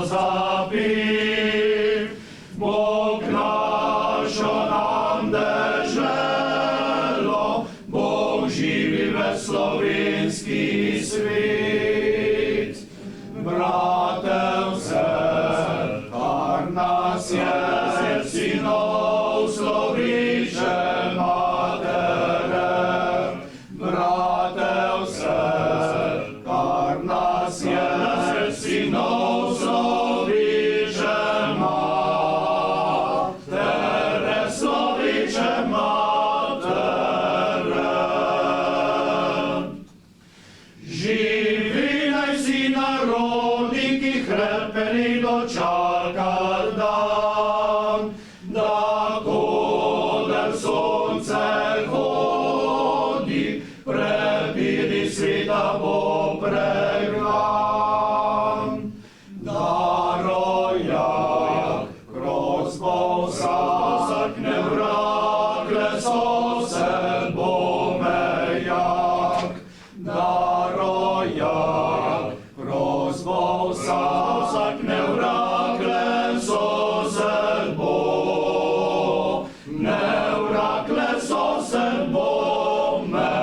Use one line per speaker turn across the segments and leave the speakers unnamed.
zapih. Bog našo nam deželo, Bog živi ve slovenski svet. Brate vse, kar nas je, sinov sloviče matere. Brate vse, kar nas je, sinov sloviče matere, sloviče matere. Živi naj vsi narodi, ki hrepeni dočaka dan, da koder sonce hodi, prepiri sveta bo preglan. Da rojak kroz bo vsakne vrakle sosed bo mejak. Da rojak kroz bo vsakne vrakle sosed bo, ne vrakle sosed bo mejak.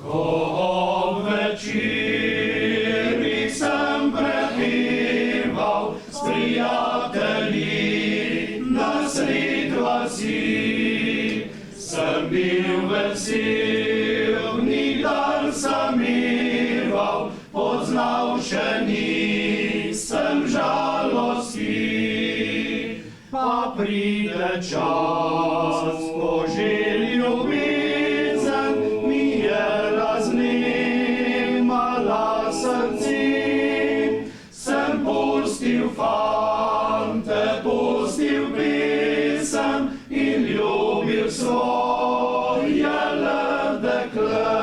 Ko večeri sem prepival s prijatelji na sred vasi, sem bil vesel, nikdar sem miroval, poznal še nisem žalosti. Pa pride čas, ko že ljubezen mi je raznemala srce. Sem pustil fante, pustil pesem in ljubil svoje le dekle.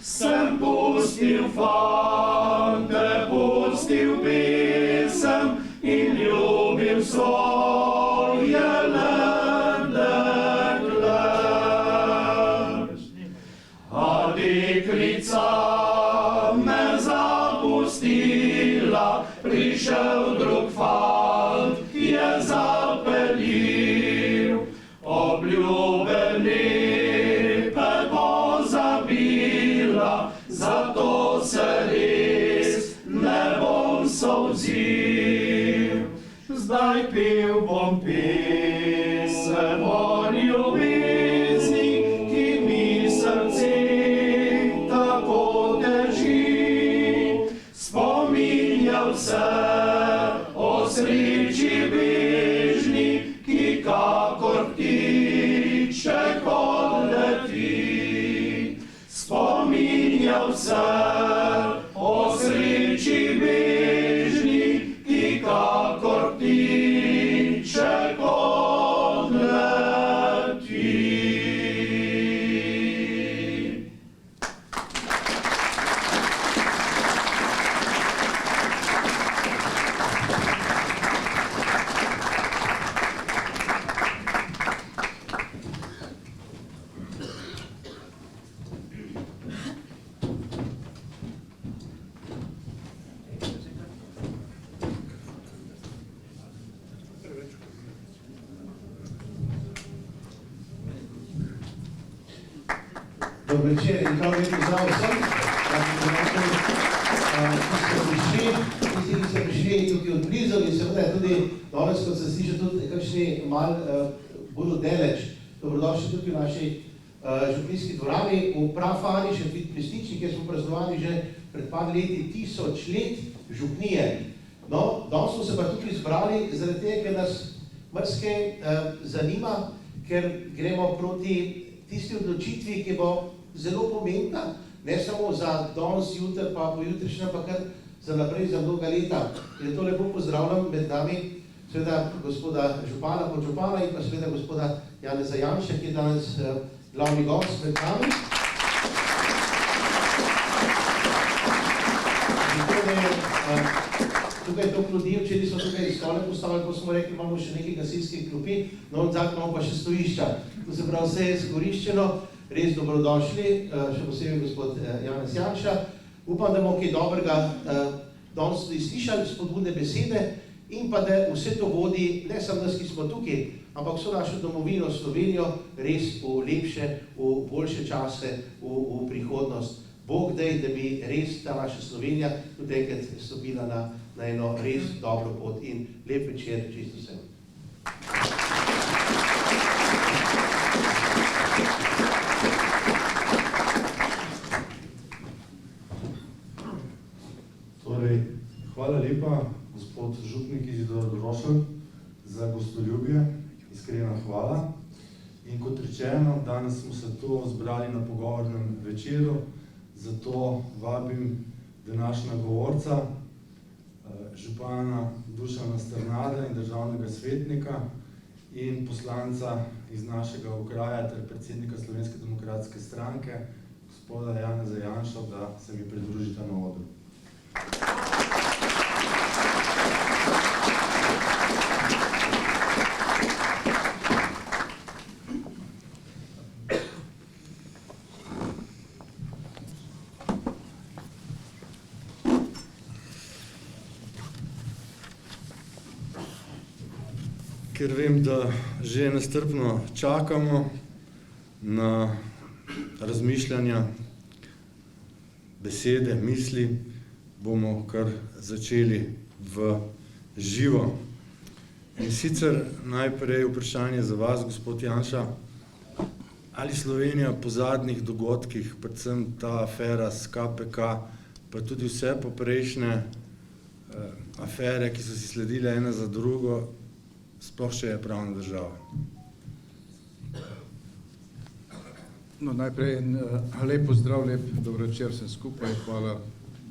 Sem pustil fante, pustil pesem in ljubil svoje le dekle. A deklica me zapustila, prišel drug fant, je zapeljil. Obljube lepe pozabila, zato se res ne bom solzil. Zdaj pel bom pesem o ljubezni, ki mi srce tako teži. Spominjal se o sreči bežni, ki kakor ptiček odleti. Spominjal se o sreči bežni, ki kakor ptiček odleti.
Dobro večer in prav lep pozdrav vsem, ki ste prišli tukaj od blizu in seveda tudi danes, kot se sliši, tudi kakšni malo bolj daleč. Dobrodošli tukaj v naši župnijski dvorani v prafani Šentvid pri Stični, kjer smo praznovali že pred par leti 1000 let župnije. No, danes smo se pa tukaj zbrali zaradi tega, ker nas marsikaj zanima, ker gremo proti tisti odločitvi, ki bo zelo pomembna, ne samo za danes, jutri, pa pojutrišnja, pa kar za naprej, za mnoga leta. In to lepo pozdravljam med nami, seveda gospoda župana, podžupana in pa seveda gospoda Janeza Janše, ki je danes glavni gost med nami. Tukaj to ljudi, včeraj smo tukaj stole postavili, ko smo rekli, imamo še nekaj gasilskih klopi, no od zakaj imamo pa še stojišča. To se pravi, vse je izkoriščeno, res dobrodošli, še posebej gospod Janez Janša. Upam, da bomo kaj dobrega danes tudi slišali, spodbudne besede in pa da vse to vodi, ne samo nas, ki smo tukaj, ampak vso našo domovino Slovenijo res v lepše, v boljše čase, v prihodnost. Bog daj, da bi res ta naša Slovenija tudi enkrat stopila na eno res dobro pot in lep večer čisto vsem.
Torej, hvala lepa, gospod župnik Izidor Grošelj, za gostoljubje, iskrena hvala. In kot rečeno, danes smo se tu zbrali na pogovornem večeru, zato vabim današnja govorca, župana Dušana Strnada in državnega svetnika in poslanca iz našega okraja ter predsednika Slovenske demokratske stranke, gospoda Janeza Janša, da se mi pridružita na odru. Ker vem, da že nestrpno čakamo na razmišljanja, besede, misli, bomo kar začeli v živo. In sicer najprej vprašanje za vas, gospod Janša, ali Slovenija po zadnjih dogodkih, predvsem ta afera s KPK, pa tudi vse poprejšnje afere, ki so si sledile ena za drugo, sploh še je pravna država?
No, najprej lep pozdrav, lep dobro večer vsem skupaj. Hvala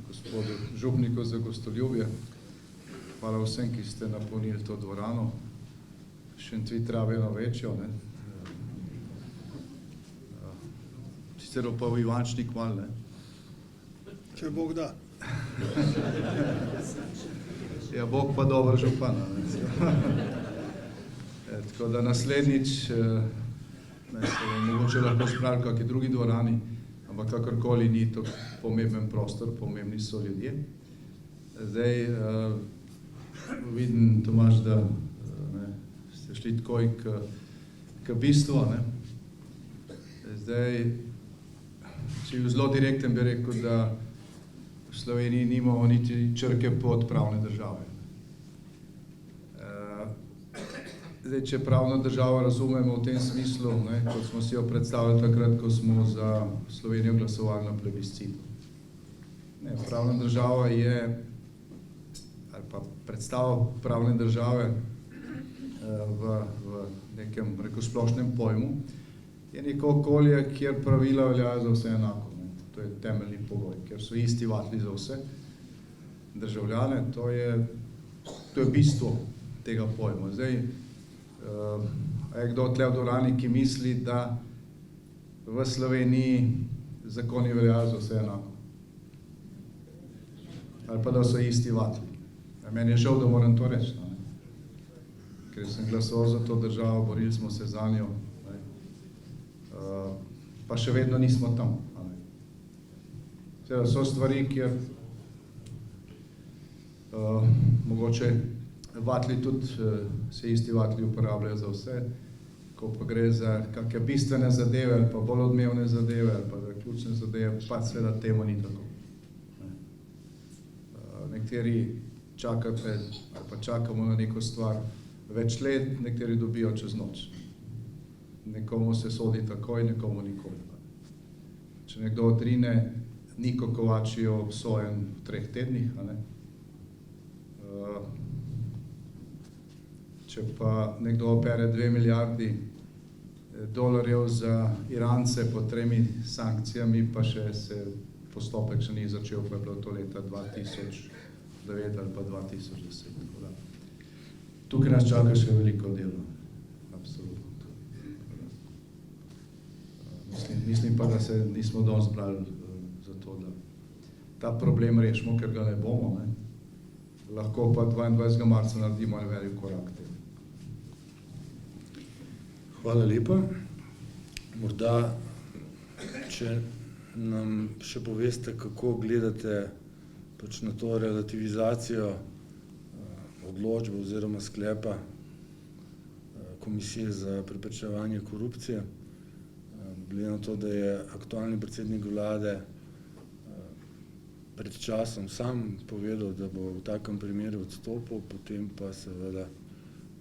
gospodu župniku za gostoljubje. Hvala vsem, ki ste napolnili to dvorano. Šentvid rabi eno večjo, ne? Sicer pa v Ivančnik malo, ne?
Če Bog da.
Ja, Bog pa dober župana, ne? Tako da naslednjič se mogoče lahko spravili v kakšni drugi dvorani, ampak kakorkoli ni to pomemben prostor, pomembni so ljudje. Zdaj vidim, Tomaž, da ste šli takoj k bistvu. Zdaj, če bi zelo direkten, bi rekel, da v Sloveniji nimamo niti črke pod pravne države. Zdaj, če pravno državo razumemo v tem smislu, kot smo si jo predstavili takrat, ko smo za Slovenijo glasovali na plebiscitu. Pravna država je, ali pa predstava pravne države v nekem splošnem pojmu, je neko okolje, kjer pravila veljajo za vse enako. To je temeljni pogoj, ker so isti vatli za vse državljane. To je bistvo tega pojma. Zdaj, je kdo tle v dvorani, ki misli, da v Sloveniji zakoni veljajo za vse enako? Ali pa da so isti vatli? Meni je žal, da moram to reči, ker sem glasoval za to državo, borili smo se za njo, pa še vedno nismo tam. So stvari, kjer mogoče vatli tudi, se isti vatli uporabljajo za vse, ko pa gre za kakšne bistvene zadeve ali pa bolj odmevne zadeve ali pa za ključne zadeve, pa seveda temu ni tako. Nekateri čakate ali pa čakamo na neko stvar več let, nekateri dobijo čez noč. Nekomu se sodi takoj, nekomu nikoli. Če nekdo odrine, Niko Kovač je obsojen v 3 tednih, če pa nekdo opere 2 milijardi dolarjev za Irance pod 3 sankcijami, pa še se postopek še ni začel, pa je bilo to leta 2009 ali pa 2010. Tako da. Tukaj nas čaka še veliko dela, absolutno. Mislim pa, da se nismo dosti zbrali za to, da ta problem rešimo, ker ga ne bomo. Ne? Lahko pa 22. marca naredimo en velik korak.
Hvala lepa. Morda, če nam še poveste, kako gledate pač na to relativizacijo odločbe oziroma sklepa Komisije za preprečevanje korupcije. Glede na to, da je aktualni predsednik vlade pred časom sam povedal, da bo v takem primeru odstopil, potem pa seveda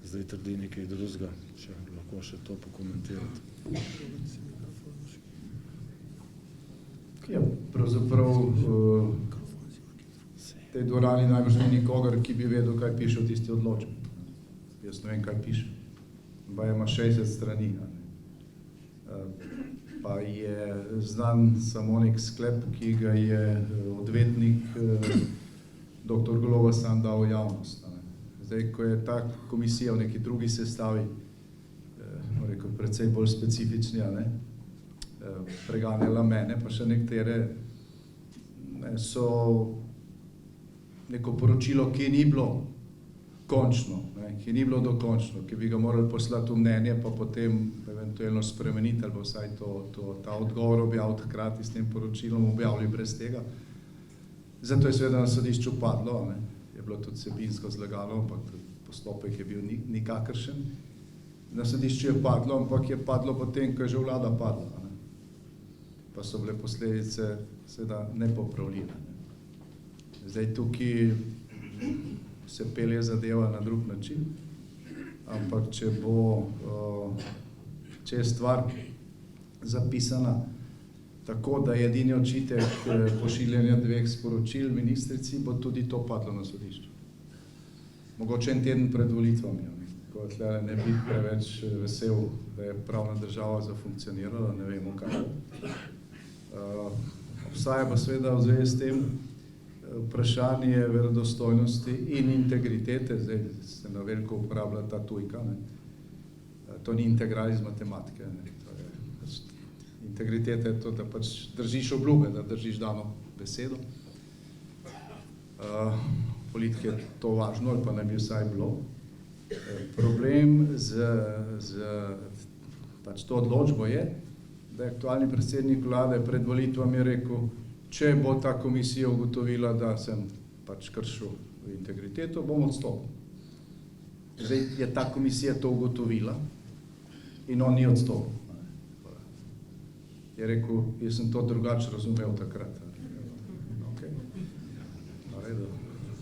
zdaj trdi nekaj drugega, če lahko še to pokomentirate.
Ja, pravzaprav v tej dvorani najbrž ni nikogar, ki bi vedel, kaj piše v tisti odločbi. Jaz ne vem, kaj piše. Baje ima 60 strani. Pa je znan samo nek sklep, ki ga je odvetnik dr. Goloba sam dal v javnost. Zdaj, ko je ta komisija v neki drugi sestavi, rekel, precej bolj specifični, preganjala mene, pa še nekatere, so neko poročilo, ki ni bilo končno, ki ni bilo dokončno, ki bi ga morali poslati v mnenje, pa potem eventualno spremeniti, ali vsaj ta odgovor objaviti hkrati s tem poročilom, objavili brez tega. Zato je seveda na sodišču padlo, je bilo tudi vsebinsko zlagalo, ampak postopek je bil nikakršen. Na sodišču je padlo, ampak je padlo potem, ko je že vlada padla. Pa so bile posledice seveda nepopravljive. Zdaj tukaj se pelje zadeva na drug način, ampak če je stvar zapisana tako, da je edini očitek pošiljanja 2 sporočil ministrici, bo tudi to padlo na sodišču. Mogoče en teden pred volitvami, ko tle ne bi preveč vesel, da je pravna država zafunkcionirala, ne vemo kaj. Obstaja pa seveda v zvezi s tem vprašanje verodostojnosti in integritete, zdaj se na veliko uporablja ta tujka, to ni integral iz matematike, integriteta je to, da pač držiš obljube, da držiš dano besedo. Politike je to važno, ali pa ne bi vsaj bilo. Problem z pač to odločbo je, da je aktualni predsednik vlade pred volitvami rekel, če bo ta komisija ugotovila, da sem pač kršil integriteto, bom odstopil. Zdaj je ta komisija to ugotovila in on ni odstopil. Je rekel, jaz sem to drugače razumel takrat.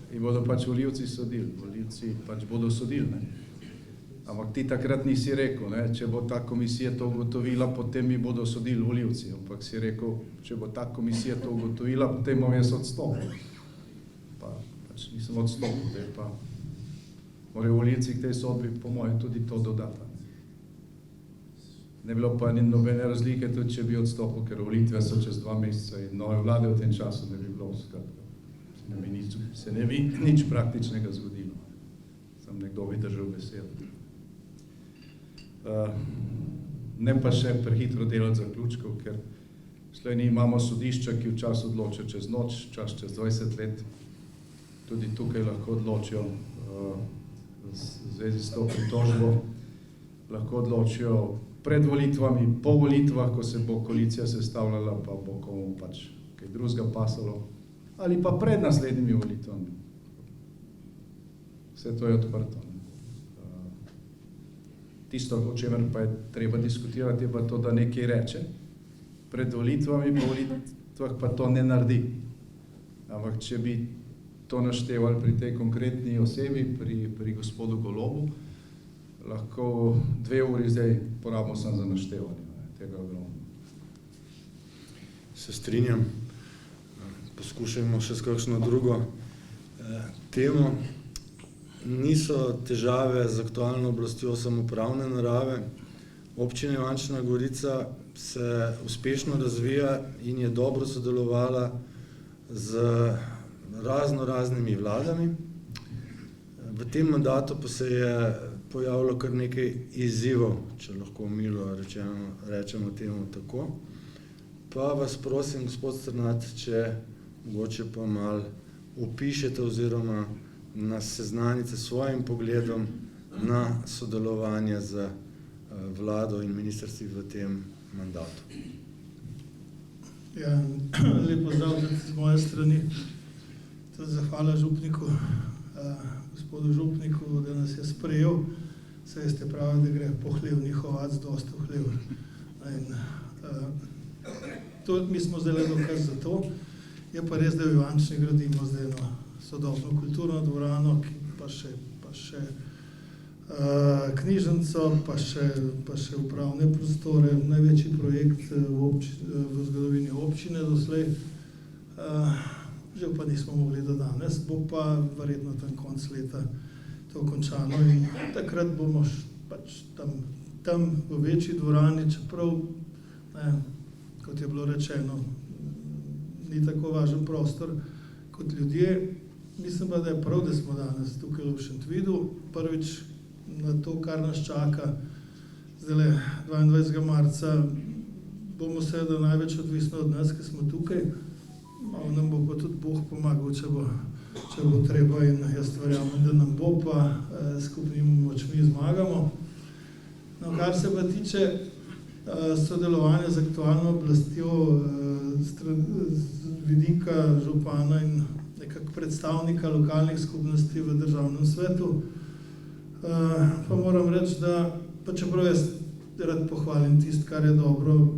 In bodo pač volivci sodili, volivci pač bodo sodili. Ampak ti takrat nisi rekel, če bo ta komisija to ugotovila, potem mi bodo sodili volivci. Ampak si rekel, če bo ta komisija to ugotovila, potem bom jaz odstopil. Pa pač nisem odstopil, zdaj pa morajo volivci k tej sodbi po mojem tudi to dodati. Ne bilo pa nobene razlike, tudi če bi odstopil, ker volitve so čez 2 meseca in nove vlade v tem času ne bi bilo, se ne bi nič praktičnega zgodilo. Sam nekdo bi držal besedo. Ne pa še prehitro delati zaključkov, ker v Sloveniji imamo sodišča, ki včasih odločijo čez noč, včasih čez 20 let. Tudi tukaj lahko odločijo v zvezi s to pritožbo, lahko odločijo pred volitvami, po volitvah, ko se bo koalicija sestavljala, pa bo komu pač kaj drugega pasalo, ali pa pred naslednjimi volitvami. Vse to je odprto. Tisto, o čemer pa je treba diskutirati, je pa to, da nekaj reče. Pred volitvami, po volitvah pa to ne naredi. Ampak če bi to naštevali pri tej konkretni osebi, pri gospodu Golobu, lahko 2 uri zdaj porabimo samo za naštevanje tega ogromno.
Se strinjam. Poskušajmo še s kakšno drugo temo. Niso težave z aktualno oblastjo samoupravne narave. Občina Ivančna Gorica se uspešno razvija in je dobro sodelovala z raznimi vladami. V tem mandatu pa se je pojavilo kar nekaj izzivov, če lahko milo rečemo temu tako. Pa vas prosim, gospod Strnad, če mogoče pa malo opišete oziroma nas seznanite s svojim pogledom na sodelovanje z vlado in ministrstvi v tem mandatu.
Ja, lep pozdrav z moje strani. Tudi zahvala župniku, gospodu župniku, da nas je sprejel. Saj ste pravi, da gre po hlev, njihovac dosta v hlev. Mi smo zdaj dokaz za to. Je pa res, da v Ivančni gradimo zdaj eno sodobno kulturno dvorano, pa še knjižnico, pa še upravne prostore, največji projekt v zgodovini občine doslej. Žal pa nismo mogli do danes, bo pa verjetno tam konc leta to končano in takrat bomo pač tam v večji dvorani, čeprav, kot je bilo rečeno, ni tako važen prostor kot ljudje. Mislim pa, da je prav, da smo danes tukaj v Šentvidu. Prvič na to, kar nas čaka, zdaj 22. marca, bomo seveda največ odvisno od nas, ki smo tukaj. Malo nam bo pa tudi Bog pomagal, če bo treba in jaz verjamem, da nam bo pa skupnimi močmi zmagamo. No, kar se pa tiče sodelovanja z aktualno oblastjo, z vidika župana in nekako predstavnika lokalnih skupnosti v državnem svetu, pa moram reči, da pa čeprav jaz rad pohvalim tisto, kar je dobro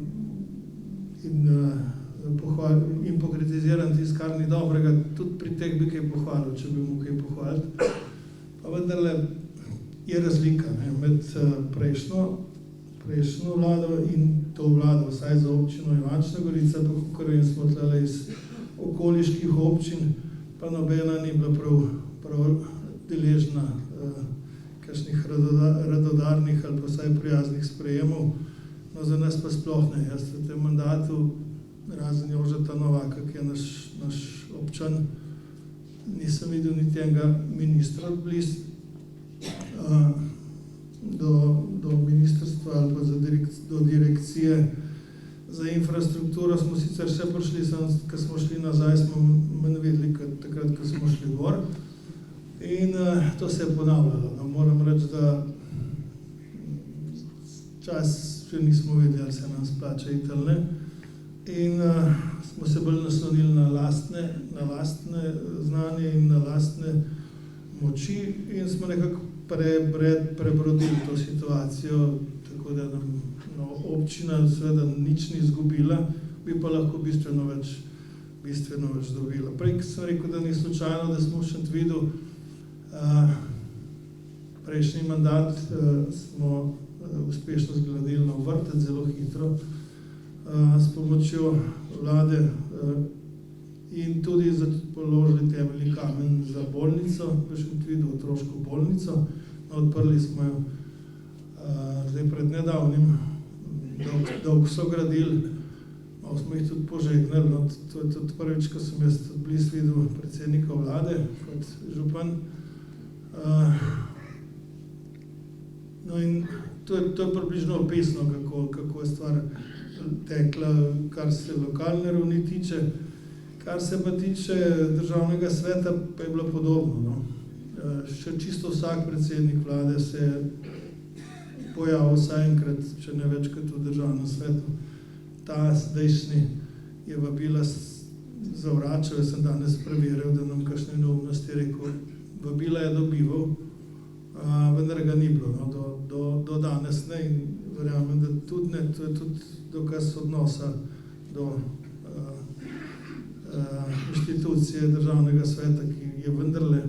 in pokritiziram tisto, kar ni dobrega, tudi pri teh bi kaj pohvalil, če bi mu kaj pohvaliti. Pa vendarle je razlika med prejšnjo vlado in to vlado, vsaj za občino Ivančna Gorica, pa kakor smo tlele iz okoliških občin, pa nobena ni bila prav deležna kakšnih radodarnih ali pa vsaj prijaznih sprejemov. No, za nas pa sploh ne. Jaz v tem mandatu, razen Jožeta Novaka, ki je naš občan, nisem videl niti enega ministra bliz do ministrstva ali pa do direkcije za infrastrukturo. Smo sicer še prišli, ko smo šli nazaj, smo manj vedeli, takrat, ko smo šli gor. In to se je ponavljalo. No, moram reči, da čas še nismo vedeli, ali se nam splača iti ali ne. In smo se bolj naslonili na lastne znanje in na lastne moči in smo nekako prebrodili to situacijo, tako da nam občina seveda nič ni izgubila, bi pa lahko bistveno več dobila. Prej sem rekel, da ni slučajno, da smo v Šentvidu prejšnji mandat smo uspešno zgradili nov vrtec zelo hitro s pomočjo vlade in tudi položili temeljni kamen za bolnico v Šentvidu, otroško bolnico. Odprli smo jo zdaj pred nedavnim, dolgo so gradili, malo smo jih tudi požegnali. No, to je tudi prvič, ko sem jaz tudi bliz videl predsednika vlade kot župan. No in to je približno opisno, kako je stvar tekla, kar se lokalne ravni tiče. Kar se pa tiče državnega sveta, pa je bilo podobno. No. Še čisto vsak predsednik vlade se je pojavil vsaj enkrat, če ne večkrat v državnem svetu. Ta zdajšnji je vabila zavračal, jaz sem danes preveril, da nam kakšne neumnosti rekel. Vabila je dobival, vendar ga ni bilo, no, do danes ne, in verjamem, da tudi ne, to je tudi dokaz odnosa do inštitucije državnega sveta, ki je vendarle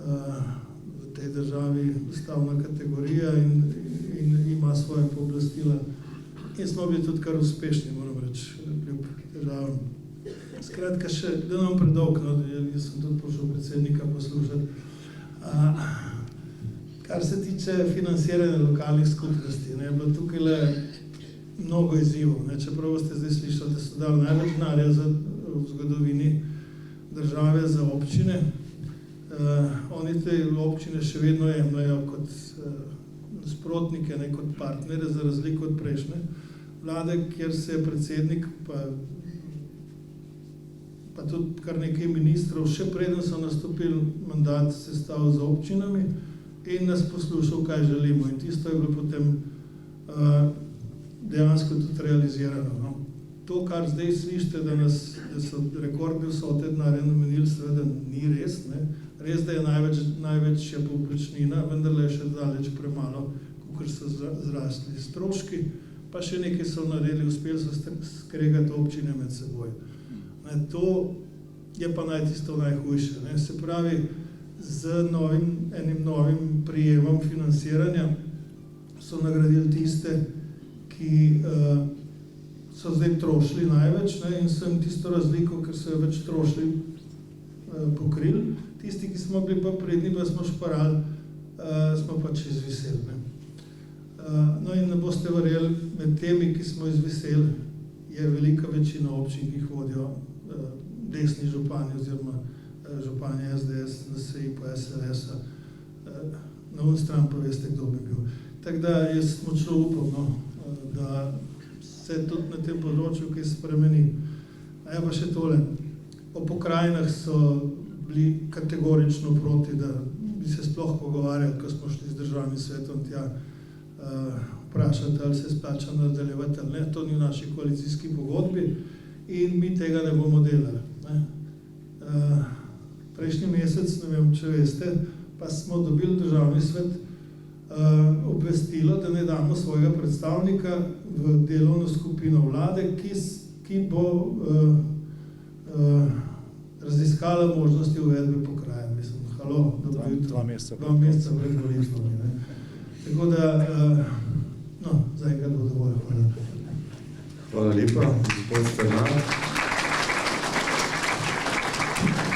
v tej državi ustavna kategorija in ima svoje pooblastila. In smo bili tudi kar uspešni, moram reči, kljub težavam. Skratka, še, da nam predolg, no, jaz sem tudi prišel predsednika poslušati. Kar se tiče financiranja lokalnih skupnosti, je bilo tukaj mnogo izzivov. Čeprav ste zdaj slišali, da so dali največ denarja v zgodovini države za občine, oni te občine še vedno jemljajo kot nasprotnike, ne kot partnere, za razliko od prejšnje vlade, kjer se je predsednik pa tudi kar nekaj ministrov, še preden so nastopili mandat, sestavil z občinami in nas poslušal, kaj želimo. In tisto je bilo potem dejansko tudi realizirano. No. To, kar zdaj slišite, da so rekordne vsote denarja namenili, seveda ni res. Ne. Res, da je največja povprečnina, vendar je še daleč premalo, kakor so zrasli stroški, pa še nekaj so naredili, uspeli so skregati občine med seboj. Ne, to je pa tisto najhujše. Ne. Se pravi, z enim novim prijemom financiranja so nagradili tiste, ki so zdaj trošili največ, ne, in so jim tisto razliko, ker so več trošili, pokrili. Tisti, ki smo bili pa predni, pa smo šparali, smo pač izviseli. Ne. No in ne boste verjeli, med temi, ki smo izviseli, je velika večina občin, ki jih vodijo desni župani oziroma župani SDS, NSI pa SLS-a. Na on stran pa veste, kdo bi bil. Tako da jaz močno upam, no, da se tudi na tem področju kaj spremeni. A ja pa še tole. O pokrajinah so bili kategorično proti, da bi se sploh pogovarjali, ko smo šli z državnim svetom tja vprašati, ali se splača nadaljevati ali ne. To ni v naši koalicijski pogodbi in mi tega ne bomo delali. Ne. Prejšnji mesec, ne vem, če veste, pa smo dobili državni svet obvestilo, da ne damo svojega predstavnika v delovno skupino vlade, ki bo raziskala možnosti uvedbe pokrajin. Mislim, halo, dobro jutro. 2 meseca pred volitvami. Tako da, no, zaenkrat bo dovolj. Hvala.
Hvala lepa, gospod Sternad.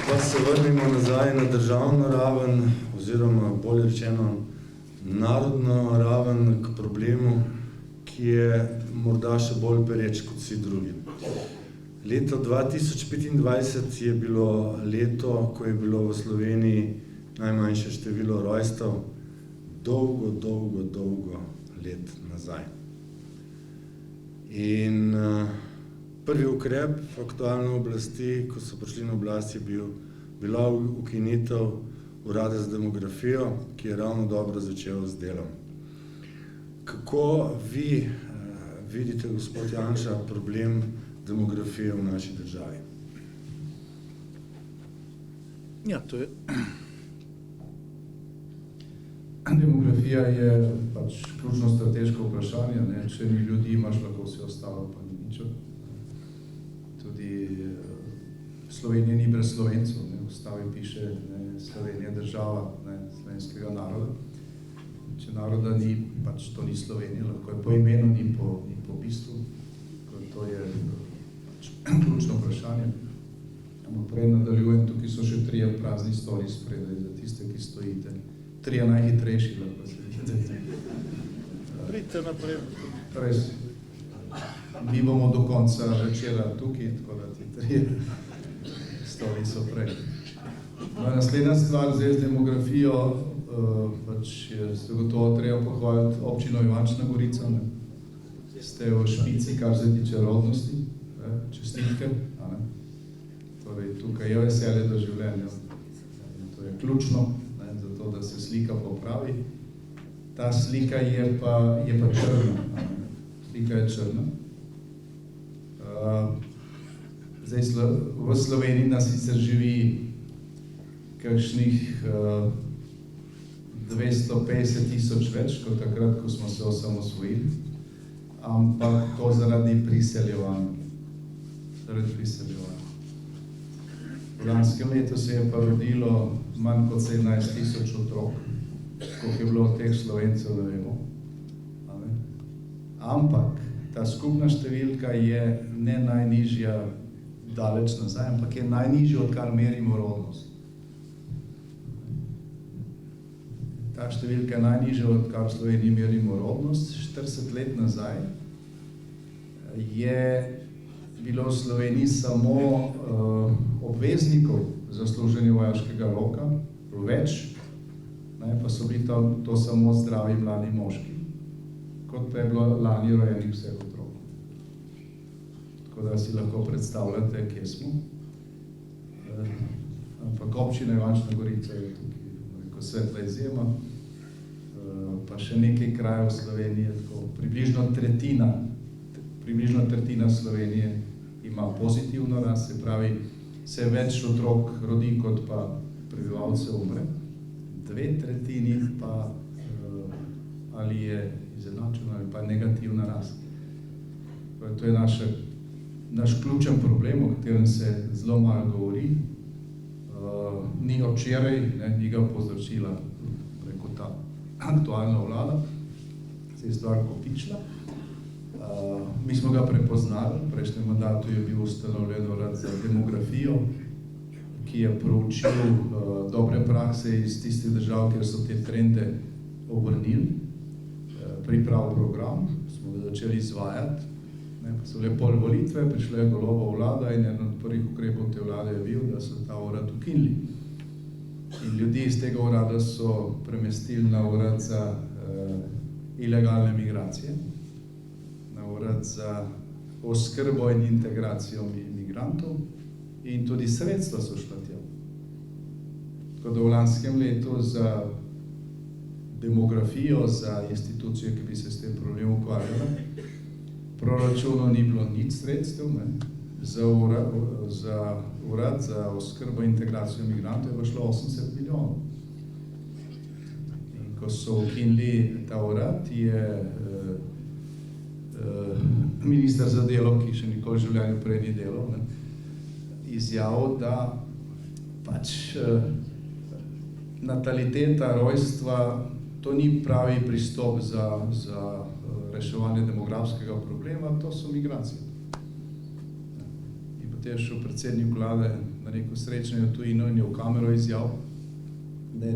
Pa se vrnimo nazaj na državno raven, oziroma bolj rečeno narodno raven k problemu, ki je morda še bolj pereč kot vsi drugi. Leto 2025 je bilo leto, ko je bilo v Sloveniji najmanjše število rojstev dolgo let nazaj. In prvi ukrep aktualne oblasti, ko so prišli na oblast, je bila ukinitev Urada za demografijo, ki je ravno dobro začel z delom. Kako vi vidite, gospod Janša, problem demografije v naši državi?
Ja, to je... Demografija je pač ključno strateško vprašanje, ne? Če ni ljudi, imaš lahko vse ostalo, pa ni nič. Tudi Slovenija ni brez Slovencev, ne? V ustavi piše, ne? Slovenija je država, ne? Slovenskega naroda. Če naroda ni, pač to ni Slovenija, lahko je po imenu, ni po bistvu. To je pač ključno vprašanje. Prej nadaljujem, tukaj so še 3 prazni stoli spredaj, za tiste, ki stojite. 3 najhitrejši lahko se vidite.
Pridite naprej.
Res. Mi bomo do konca večera tukaj, tako da ti 3 stoli so prej. Naslednja stvar zdaj z demografijo, pač je gotovo treba pohvaliti občino Ivančna Gorica. Ne? Ste v špici, kar se tiče rodnosti, čestitke. Torej, tukaj je veselje do življenja. To je ključno, zato da se slika popravi. Ta slika je pa črna. Slika je črna. Zdaj, v Sloveniji nas sicer živi kakšnih 250,000 več, kot takrat, ko smo se osamosvojili, ampak to zaradi priseljevanja. V lanskem letu se je pa rodilo manj kot 17,000 otrok, koliko je bilo teh Slovencev, ne vemo. Ampak ta skupna številka je ne najnižja daleč nazaj, ampak je najnižja, odkar merimo rodnost. Ta številka je najnižja, odkar v Sloveniji merimo rodnost. 40 let nazaj je bilo v Sloveniji samo obveznikov za služenje vojaškega roka, več, pa so bili to samo zdravi mladi moški, kot pa je bilo lani rojenih vseh otrok. Tako da si lahko predstavljate, kje smo. Ampak občina Ivančna Gorica je tukaj svetla izjema, pa še nekaj krajev Slovenije, tako približno tretjina Slovenije ima pozitivno rast, se pravi, se več otrok rodi, kot pa prebivalcev umre, 2/3 pa ali je izenačena ali pa negativna rast. To je naš ključen problem, o katerem se zelo malo govori. Ni včeraj, ni ga povzročila preko ta aktualna vlada, se je stvar kopičila. Mi smo ga prepoznali, v prejšnjem mandatu je bil ustanovljen urad za demografijo, ki je proučil dobre prakse iz tistih držav, kjer so te trende obrnili, pripravil program, smo ga začeli izvajati, pa so bile pol volitve, prišla je Golobova vlada in eden od prvih ukrepov te vlade je bil, da so ta urad ukinili. In ljudi iz tega urada so premestili na urad za ilegalne migracije, na urad za oskrbo in integracijo migrantov in tudi sredstva so šla tja. Tako da v lanskem letu za demografijo, za institucijo, ki bi se s tem problemom ukvarjala, proračunu ni bilo nič sredstev, za urad za oskrbo in integracijo migrantov je šlo 80 milijonov. In ko so ukinili ta urad, je minister za delo, ki še nikoli v življenju prej ni delal, izjavil, da pač nataliteta, rojstva, to ni pravi pristop za reševanje demografskega problema, to so migracije. In potem je šel predsednik vlade na neko srečanje v tujino in je v kamero izjavil, da je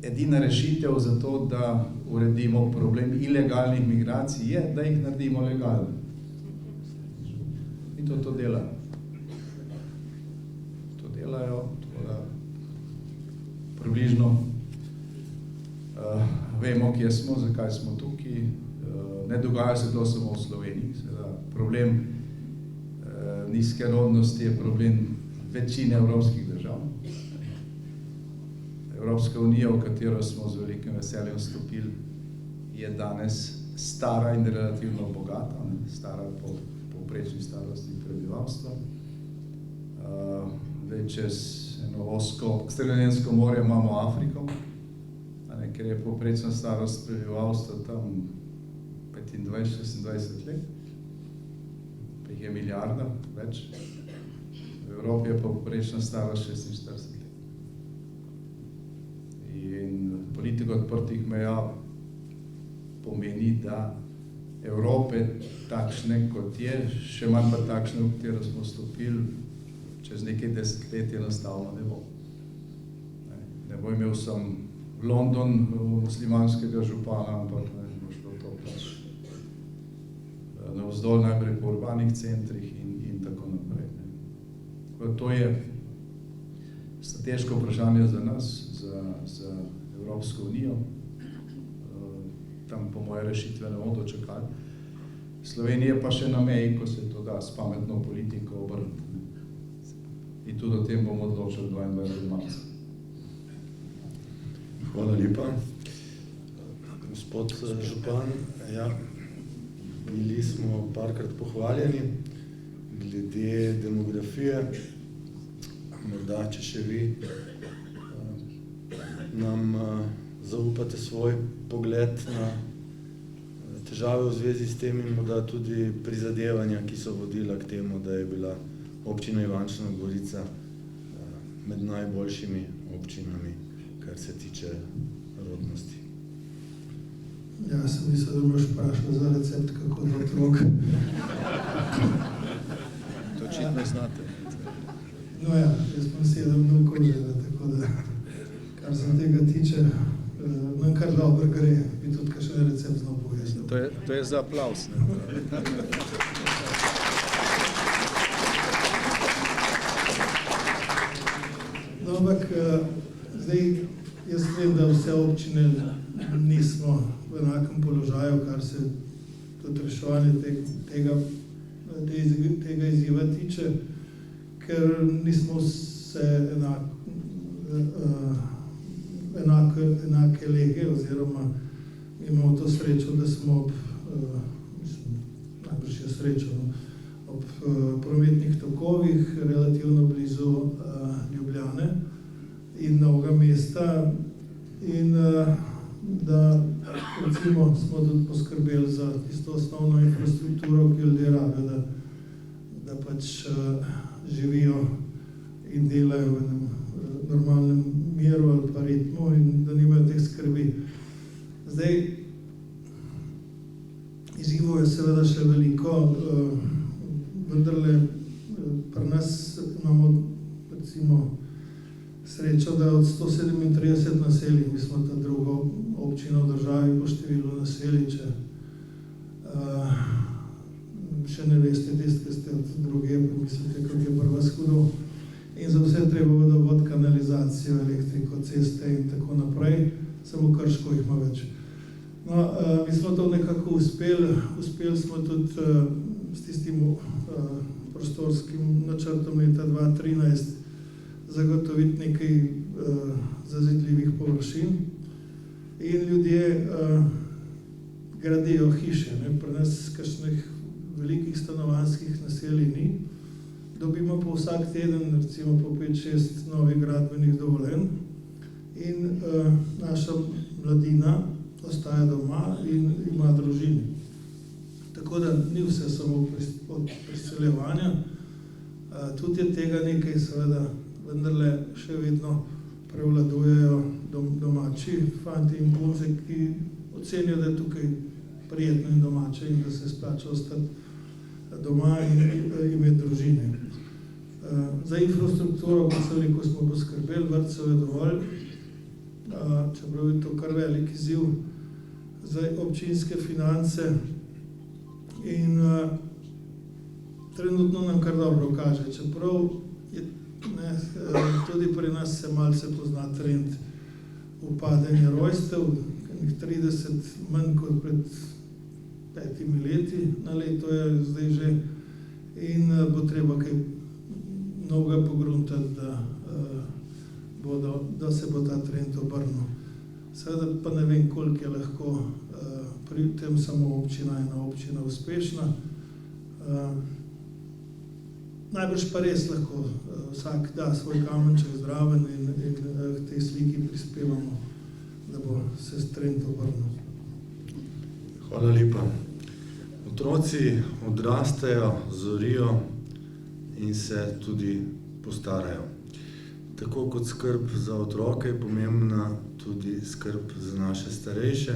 edina rešitev za to, da uredimo problem ilegalnih migracij, je, da jih naredimo legalne. In to delajo. To delajo, tako da približno vemo, kje smo, zakaj smo tukaj. Ne dogaja se to samo v Sloveniji. Problem nizke rodnosti je problem večine evropskih držav. Evropska unija, v katero smo z velikim veseljem vstopili, je danes stara in relativno bogata, stara po povprečni starosti prebivalstva. Čez eno ozko Sredozemsko morje imamo Afriko, ker je povprečna starost prebivalstva tam 25-26 let, pa jih je milijarda več. V Evropi je povprečna starost 46 let. In politika odprtih meja pomeni, da Evrope takšne, kot je, še manj pa takšne, v katero smo vstopili, čez nekaj desetletij enostavno ne bo. Ne bo imel sem London muslimanskega župana, ampak bo šlo to pač navzdol najprej po urbanih centrih in tako naprej. To je strateško vprašanje za nas, za Evropsko unijo. Tam po moje rešitve ne bodo čakali. Slovenija pa še na meji, ko se to da s pametno politiko obrniti. In tudi o tem bomo odločili 22. marca.
Hvala lepa. Gospod župan, ja, bili smo parkrat pohvaljeni glede demografije. Morda, če še vi nam zaupate svoj pogled na težave v zvezi s tem in morda tudi prizadevanja, ki so vodila k temu, da je bila občina Ivančna Gorica med najboljšimi občinami, kar se tiče rodnosti.
Ja, sem mislil, da boš vprašal za recept, kako za otrok.
To očitno znate.
No ja, jaz imam 7 vnukov že, tako da, kar se tega tiče, nam kar dobro gre, bi tudi kakšen recept znal pojasnil.
To je za aplavz.
No, ampak zdaj jaz vem, da vse občine nismo v enakem položaju, kar se tudi reševanje tega izziva tiče, ker nismo vse enake lege, oziroma imamo to srečo, da smo najbrž je srečo, ob prometnih tokovih, relativno blizu Ljubljane in Novega mesta, in da recimo smo tudi poskrbeli za tisto osnovno infrastrukturo, ki ljudje rabijo, da pač živijo in delajo v enem normalnem miru ali pa ritmu in da nimajo teh skrbi. Zdaj, izzivov je seveda še veliko, vendarle pri nas imamo recimo srečo, da od 137 naselij, mi smo ta druga občina v državi po številu naselij, če še ne veste tiste, ki ste od druge, pa mislite, kako je pri vas hudo. In za vse treba vodovod, kanalizacijo, elektriko, ceste in tako naprej, samo Krško jih ima več. No, mi smo to nekako uspeli smo tudi s tistim prostorskim načrtom leta 2013 zagotoviti nekaj zazidljivih površin in ljudje gradijo hiše. Pri nas kakšnih velikih stanovanjskih naselij ni. Dobimo pa vsak teden recimo po 5-6 novih gradbenih dovoljenj in naša mladina ostaja doma in ima družine. Tako da ni vse samo od priseljevanja, tudi je tega nekaj, seveda, vendarle še vedno prevladujejo domači fanti in punce, ki ocenijo, da je tukaj prijetno in domače in da se splača ostati doma in imeti družine. Za infrastrukturo, kot sem rekel, smo poskrbeli, vrtcev je dovolj, čeprav je to kar velik izziv za občinske finance in trenutno nam kar dobro kaže, čeprav je, tudi pri nas se malce pozna trend upadanja rojstev, 30 manj kot pred 5 leti na leto je zdaj že in bo treba kaj novega pogruntati, da se bo ta trend obrnil. Seveda pa ne vem, koliko je lahko pri tem samo ena občina uspešna. Najbrž pa res lahko vsak da svoj kamenček zraven in k tej sliki prispevamo, da bo se trend obrnil.
Hvala lepa. Otroci odrastejo, zorijo in se tudi postarajo. Tako kot skrb za otroke je pomembna tudi skrb za naše starejše,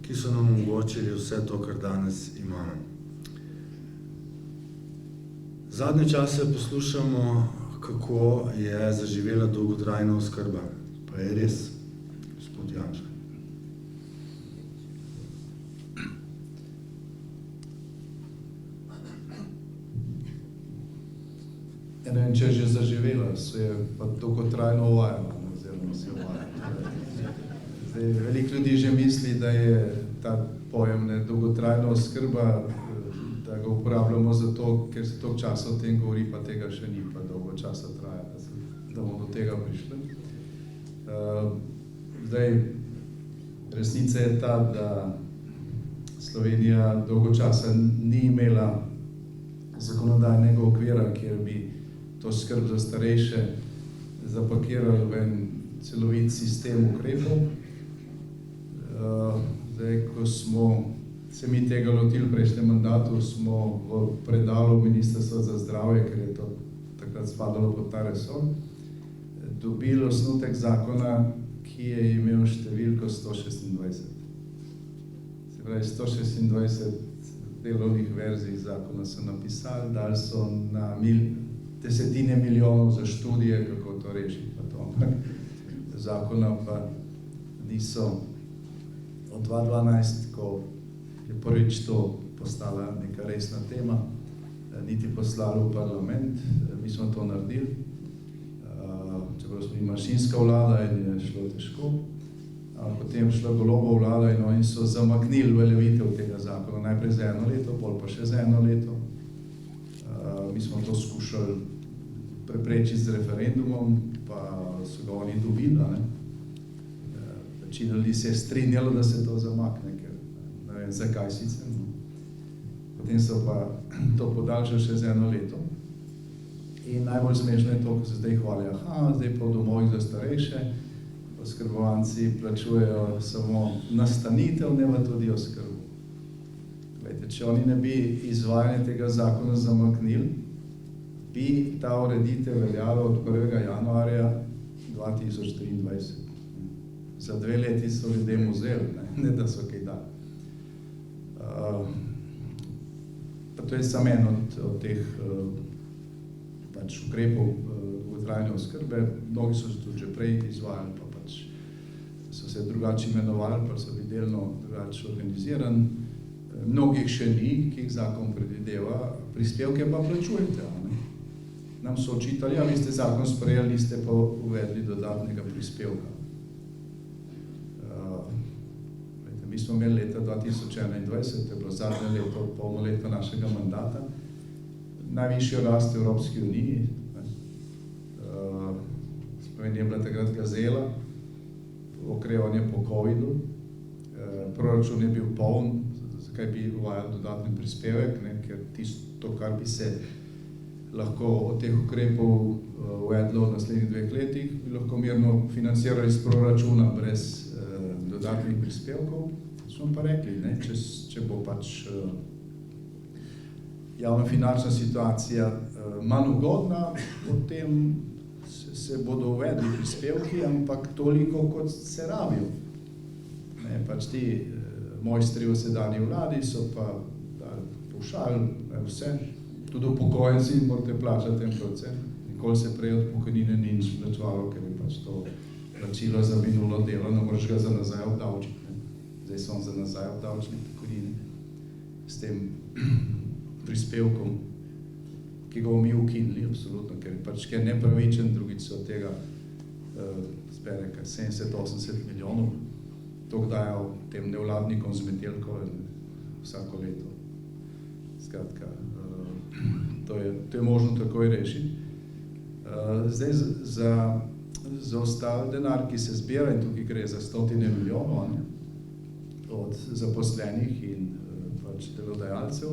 ki so nam omogočili vse to, kar danes imamo. Zadnje čase poslušamo, kako je zaživela dolgotrajna oskrba. Pa je res, gospod Janša?
Ja, ne vem, če je že zaživela, se je pa dolgotrajno uvajala, oziroma se uvaja. Zdaj, veliko ljudi že misli, da je ta pojem dolgotrajna oskrba, da ga uporabljamo zato, ker se toliko časa o tem govori, pa tega še ni, pa dolgo časa traja, da bomo do tega prišli. Zdaj, resnica je ta, da Slovenija dolgo časa ni imela zakonodajnega okvira, kjer bi to skrb za starejše zapakirali v en celovit sistem ukrepov. Zdaj, ko smo se mi tega lotili v prejšnjem mandatu, smo v predalu Ministrstva za zdravje, ker je to takrat spadalo pod ta resor, dobili osnutek zakona, ki je imel številko 126. Se pravi, 126 delovnih verzij zakona so napisali, dali so na desetine milijonov za študije, kako to rešiti, pa to, ampak zakona pa niso od 2012, ko je prvič to postala neka resna tema, niti poslali v parlament. Mi smo to naredili, čeprav smo bili manjšinska vlada in je šlo težko. Potem šla Golobova vlada in oni so zamaknili uveljavitev tega zakona, najprej za 1 leto, pol pa še za 1 leto. Mi smo to skušali preprečiti z referendumom, pa so ga oni dobili. Večina ljudi se je strinjalo, da se to zamakne, ker ne vem, zakaj sicer. Potem so pa to podaljšali še za 1 leto. In najbolj smešno je to, ko se zdaj hvalijo, zdaj pa v domovih za starejše, oskrbovanci plačujejo samo nastanitev, ne pa tudi oskrbo. Glejte, če oni ne bi izvajanje tega zakona zamaknili, bi ta ureditev veljala od 1. januarja 2023. Za 2 leti so ljudem vzeli, ne da so kaj dali. Pa to je samo en od teh ukrepov dolgotrajne oskrbe. Mnogi so se tudi že prej izvajali, pa so se drugače imenovali, pa so bili delno drugače organizirani. Mnogih še ni, ki jih zakon predvideva, prispevke pa plačujete. Nam so očitali, vi ste zakon sprejeli, niste pa uvedli dodatnega prispevka. Mi smo imeli leta 2021, to je bilo zadnje leto, polno leto našega mandata, najvišjo rast v Evropski uniji. Slovenija je bila takrat gazela, okrevanje po covidu, proračun je bil poln, zakaj bi uvajali dodatni prispevek, ker tisto, kar bi se lahko od teh ukrepov uvedlo v naslednjih 2 letih, bi lahko mirno financirali iz proračuna brez dodatnih prispevkov. Smo pa rekli, če bo pač javna finančna situacija manj ugodna, potem se bodo uvedli prispevki, ampak toliko, kot se rabijo. Pač ti mojstri v sedanji vladi so pa povšali vse, tudi upokojenci morate plačati 1%. Nikoli se prej od pokojnine ni nič plačevalo, ker je pač to plačilo za minulo delo, ne moreš ga za nazaj obdavčiti. Zdaj so za nazaj obdavčili pokojnine s tem prispevkom, ki ga bomo mi ukinili, absolutno, ker je nepravičen, drugič se od tega zbere 70-80 milijonov, to dajo tem nevladnikom z metelko vsako leto. Skratka, to je možno takoj rešiti. Zdaj za ostali denar, ki se zbira, in tukaj gre za 100 milijonov od zaposlenih in pač delodajalcev,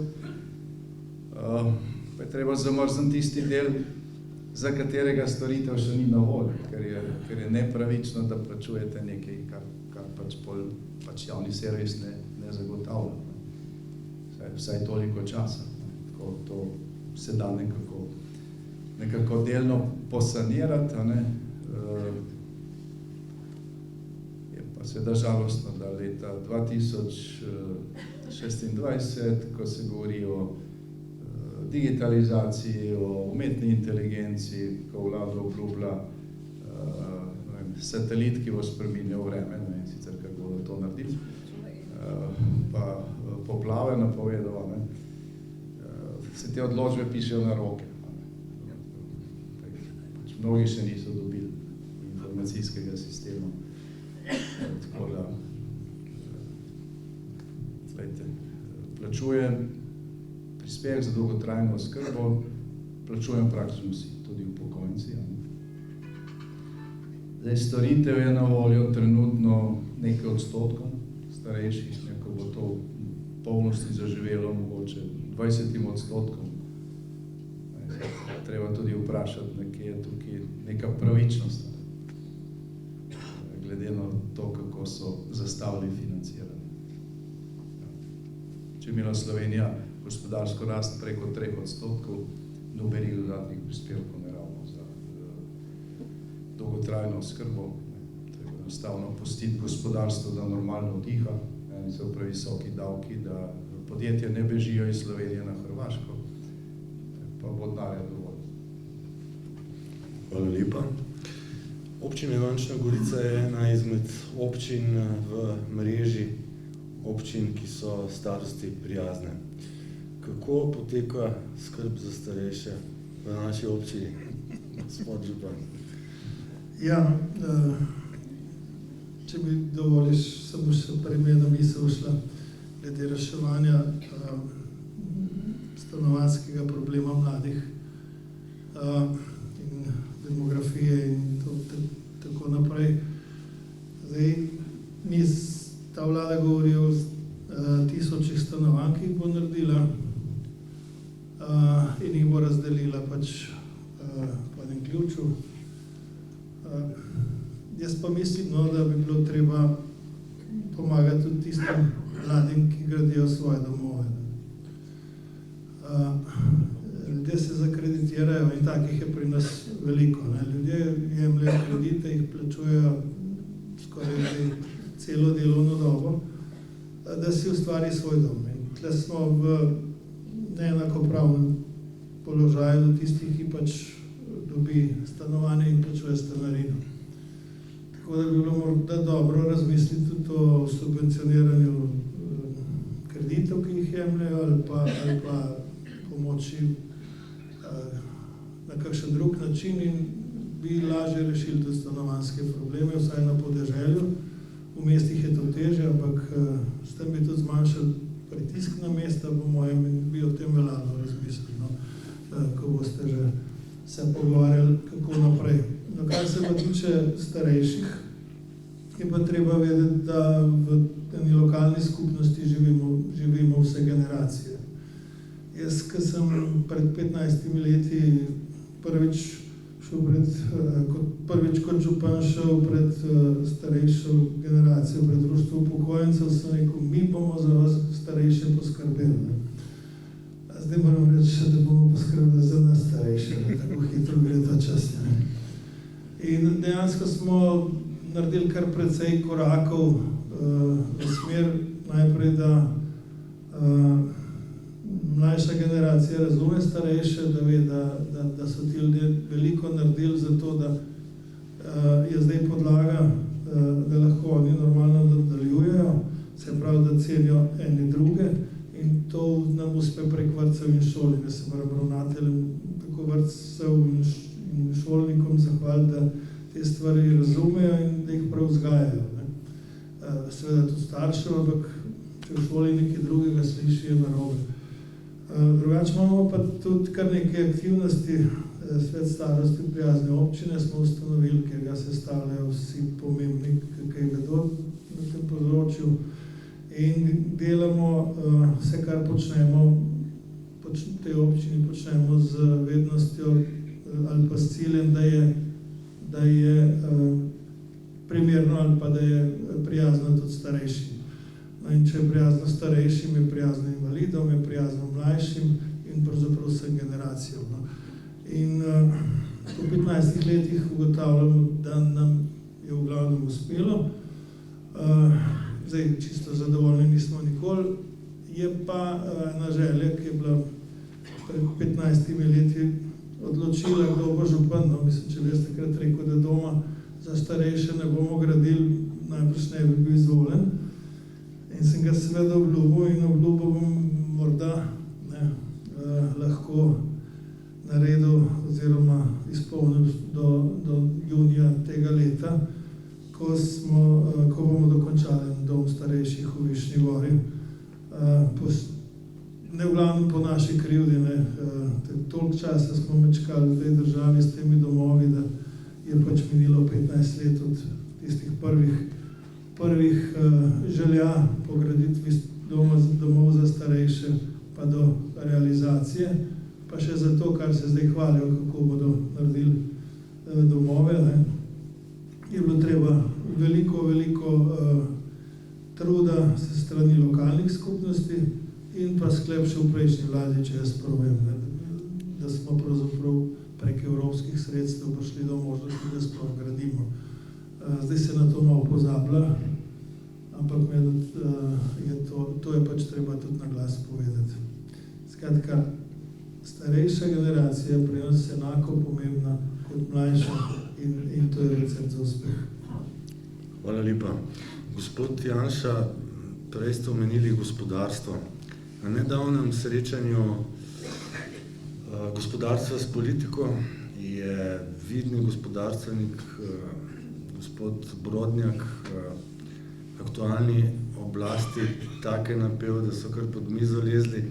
pa je treba zamrzniti tisti del, za katerega storitev še ni na voljo, ker je nepravično, da plačujete nekaj, kar pač javni servis ne zagotavlja. Vsaj toliko časa. Tako to se da nekako delno posanirati. Je pa seveda žalostno, da leta 2026, ko se govori o digitalizaciji, o umetni inteligenci, ko vlada obljublja satelit, ki bo spreminjal vreme, ne vem sicer, kako bodo to naredili, pa poplave napovedal, se te odločbe pišejo na roke. Mnogi še niso dobili informacijskega sistema. Tako da, plačujem prispevek za dolgotrajno oskrbo, plačujem praktično vsi, tudi upokojenci. Zdaj, storitev je na voljo trenutno nekaj odstotkov starejših, ko bo to v polnosti zaživelo, mogoče 20%. Treba tudi vprašati, nekje je tukaj neka pravičnost, glede na to, kako so zastavili financiranje. Če je imela Slovenija gospodarsko rast preko 3%, nobenih dodatnih prispevkov ne ravno za dolgotrajno oskrbo. Treba enostavno pustiti gospodarstvo, da normalno vdiha, so previsoki davki, da podjetja ne bežijo iz Slovenije na Hrvaško, pa bo denarja dovolj.
Hvala lepa. Občina Ivančna Gorica je ena izmed občin v mreži občin, ki so starosti prijazne. Kako poteka skrb za starejše v naši občini, gospod župan?
Ja, če mi dovoliš, samo še primerna misel šla glede reševanja stanovanjskega problema mladih in demografije in tako naprej. Zdaj, ta vlada govori o 1000 stanovanj, ki jih bo naredila in jih bo razdelila pač po enem ključu. Jaz pa mislim, no, da bi bilo treba pomagati tudi tistim mladim, ki gradijo svoje domove. Ljudje se zakreditirajo in takih je pri nas veliko. Ne. Ljudje jemljejo kredite, jih plačujejo skoraj celo delovno dobo, da si ustvari svoj dom. In tle smo v neenakopravnem položaju do tistih, ki pač dobi stanovanje in plačuje stanarino. Tako da bi bilo morda dobro razmisliti tudi o subvencioniranju kreditov, ki jih jemljajo, ali pa pomoči na kakšen drug način in bi lažje rešili tudi stanovanjske probleme, vsaj na podeželju. V mestih je to težje, ampak s tem bi tudi zmanjšali pritisk na mesta, po mojem, in bi o tem veljalo razmisliti, no, ko boste že se pogovarjali, kako naprej. No, kar se pa tiče starejših, je pa treba vedeti, da v eni lokalni skupnosti živimo vse generacije. Jaz, ko sem pred 15 leti prvič kot župan šel pred starejšo generacijo, pred društvo upokojencev, sem rekel, mi bomo za vas starejše poskrbeli. Zdaj moram reči, da bomo poskrbeli za nas starejše, tako hitro gre ta čas. In dejansko smo naredili kar precej korakov v smer najprej, da mlajša generacija razume starejše, da ve, da so ti ljudje veliko naredili za to, da je zdaj podlaga, da lahko oni normalno nadaljujejo, se pravi, da cenijo eni druge in to nam uspe prek vrtcev in šol. In se moram ravnateljem tako vrtcev in šolnikom zahvaliti, da te stvari razumejo in da jih prav vzgajajo. Seveda tudi staršev, ampak če v šoli nekaj drugega sliši, je narobe. Drugače imamo pa tudi kar nekaj aktivnosti. Svet starosti prijazne občine smo ustanovili, kjer ga sestavljajo vsi pomembni, kaj vedo na tem področju. In delamo vse, kar počnemo, v tej občini počnemo z vednostjo ali pa s ciljem, da je primerno ali pa da je prijazno tudi starejšim. No, in če je prijazno starejšim, je prijazno invalidom, je prijazno mlajšim in pravzaprav vsem generacijam. No. In po 15 letih ugotavljamo, da nam je v glavnem uspelo. Zdaj, čisto zadovoljni nismo nikoli. Je pa ena želja, ki je bila pred 15 leti odločila, kdo bo župan. No, mislim, če bi jaz takrat rekel, da doma za starejše ne bomo gradili, najbrž ne bi bil izvoljen. In sem ga seveda obljubil in obljubil bom morda lahko naredil oziroma izpolnil do junija tega leta, ko bomo dokončali dom starejših v Višnji Gori. Ne v glavnem po naši krivdi, toliko časa smo mečkali v tej državi s temi domovi, da je pač minilo 15 let od tistih prvih želja pograditvi domov za starejše pa do realizacije, pa še za to, kar se zdaj hvalijo, kako bodo naredili domove. Je bilo treba veliko truda se strani lokalnih skupnosti in pa sklep še v prejšnji vladi, če jaz pravim, da smo pravzaprav prek evropskih sredstev prišli do možnosti, da sploh gradimo. Zdaj se na to malo pozablja, ampak to je pač treba tudi na glas povedati. Skratka, starejša generacija pri nas enako pomembna kot mlajša in to je recept za uspeh.
Hvala lepa. Gospod Janša, prej ste omenili gospodarstvo. Na nedavnem srečanju gospodarstva s politiko je vidni gospodarstvenik gospod Brodnjak aktualni oblasti take napel, da so kar pod mizo lezli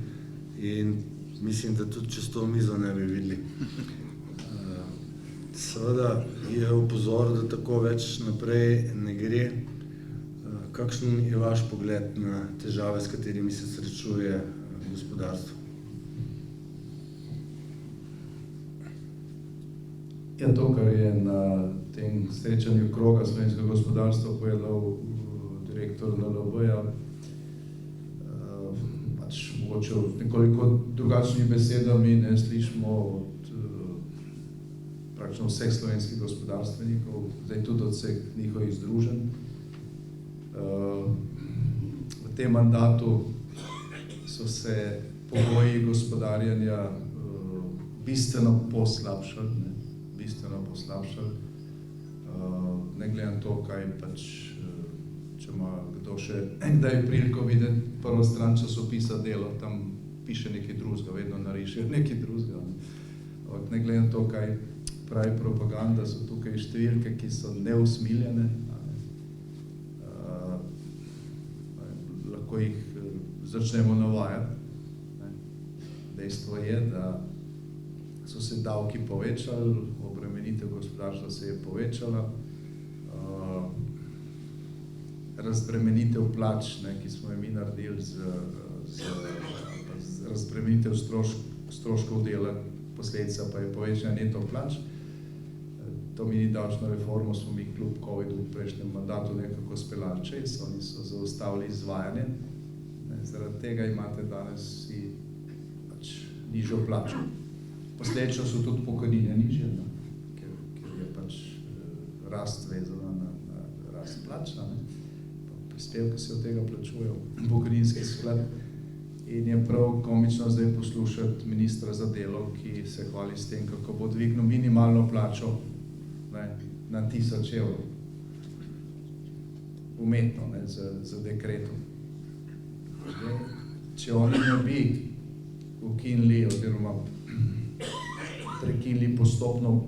in mislim, da tudi čez to mizo ne bi videli. Seveda je opozoril, da tako več naprej ne gre. Kakšen je vaš pogled na težave, s katerimi se srečuje gospodarstvo?
Ja, to, kar je na tem srečanju kroga slovenskega gospodarstva povedal direktor NLB-ja, pač mogoče v nekoliko drugačnimi besedami ne slišimo od praktično vseh slovenskih gospodarstvenikov, zdaj tudi od vseh njihovih združenj. V tem mandatu so se pogoji gospodarjenja bistveno poslabšali, ne glede na to, kaj pač, če ima kdo še kdaj priliko videti prvo stran časopisa Delo, tam piše nekaj drugega, vedno nariše nekaj drugega. Ne glede na to, kaj pravi propaganda, so tukaj številke, ki so neusmiljene. Lahko jih začnemo navajati. Dejstvo je, da so se davki povečali, obremenitev gospodarstva se je povečala, razbremenitev plač, ki smo jo mi naredili z razbremenitev stroškov dela, posledica pa je povečanje neto plač. To mini davčno reformo smo mi kljub COVID-u v prejšnjem mandatu nekako speljali čez, oni so zaustavili izvajanje. Zaradi tega imate danes si pač nižjo plačo. Posledično so tudi pokojnine nižje, ker je pač rast vezana na rast plač, prispevke se od tega plačujejo pokojninski sklad. In je prav komično zdaj poslušati ministra za delo, ki se hvali s tem, kako bo dvignil minimalno plačo na 1000 evrov. Umetno, z dekretom. Če oni ne bi ukinili oziroma prekinili postopno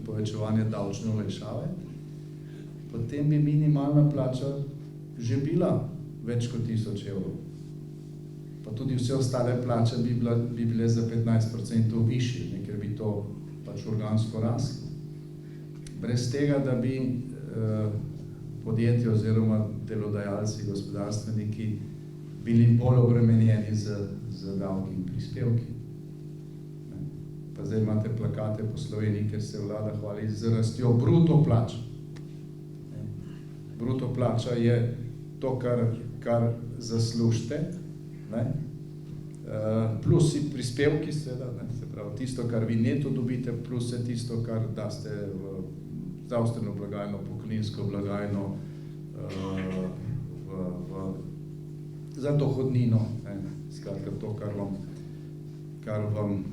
povečevanje davčne olajšave, potem bi minimalna plača že bila več kot 1000 evrov. Pa tudi vse ostale plače bi bile za 15% višje, ker bi to pač organsko raslo. Brez tega, da bi podjetja oziroma delodajalci, gospodarstveniki bili bolj obremenjeni z davki in prispevki. Pa zdaj imate plakate po Sloveniji, ker se vlada hvali z rastjo bruto plač. Bruto plača je to, kar zaslužite, plus prispevki, seveda, se pravi, tisto, kar vi neto dobite, plus vse tisto, kar daste v zdravstveno blagajno, pokojninsko blagajno, za dohodnino, skratka to, kar vam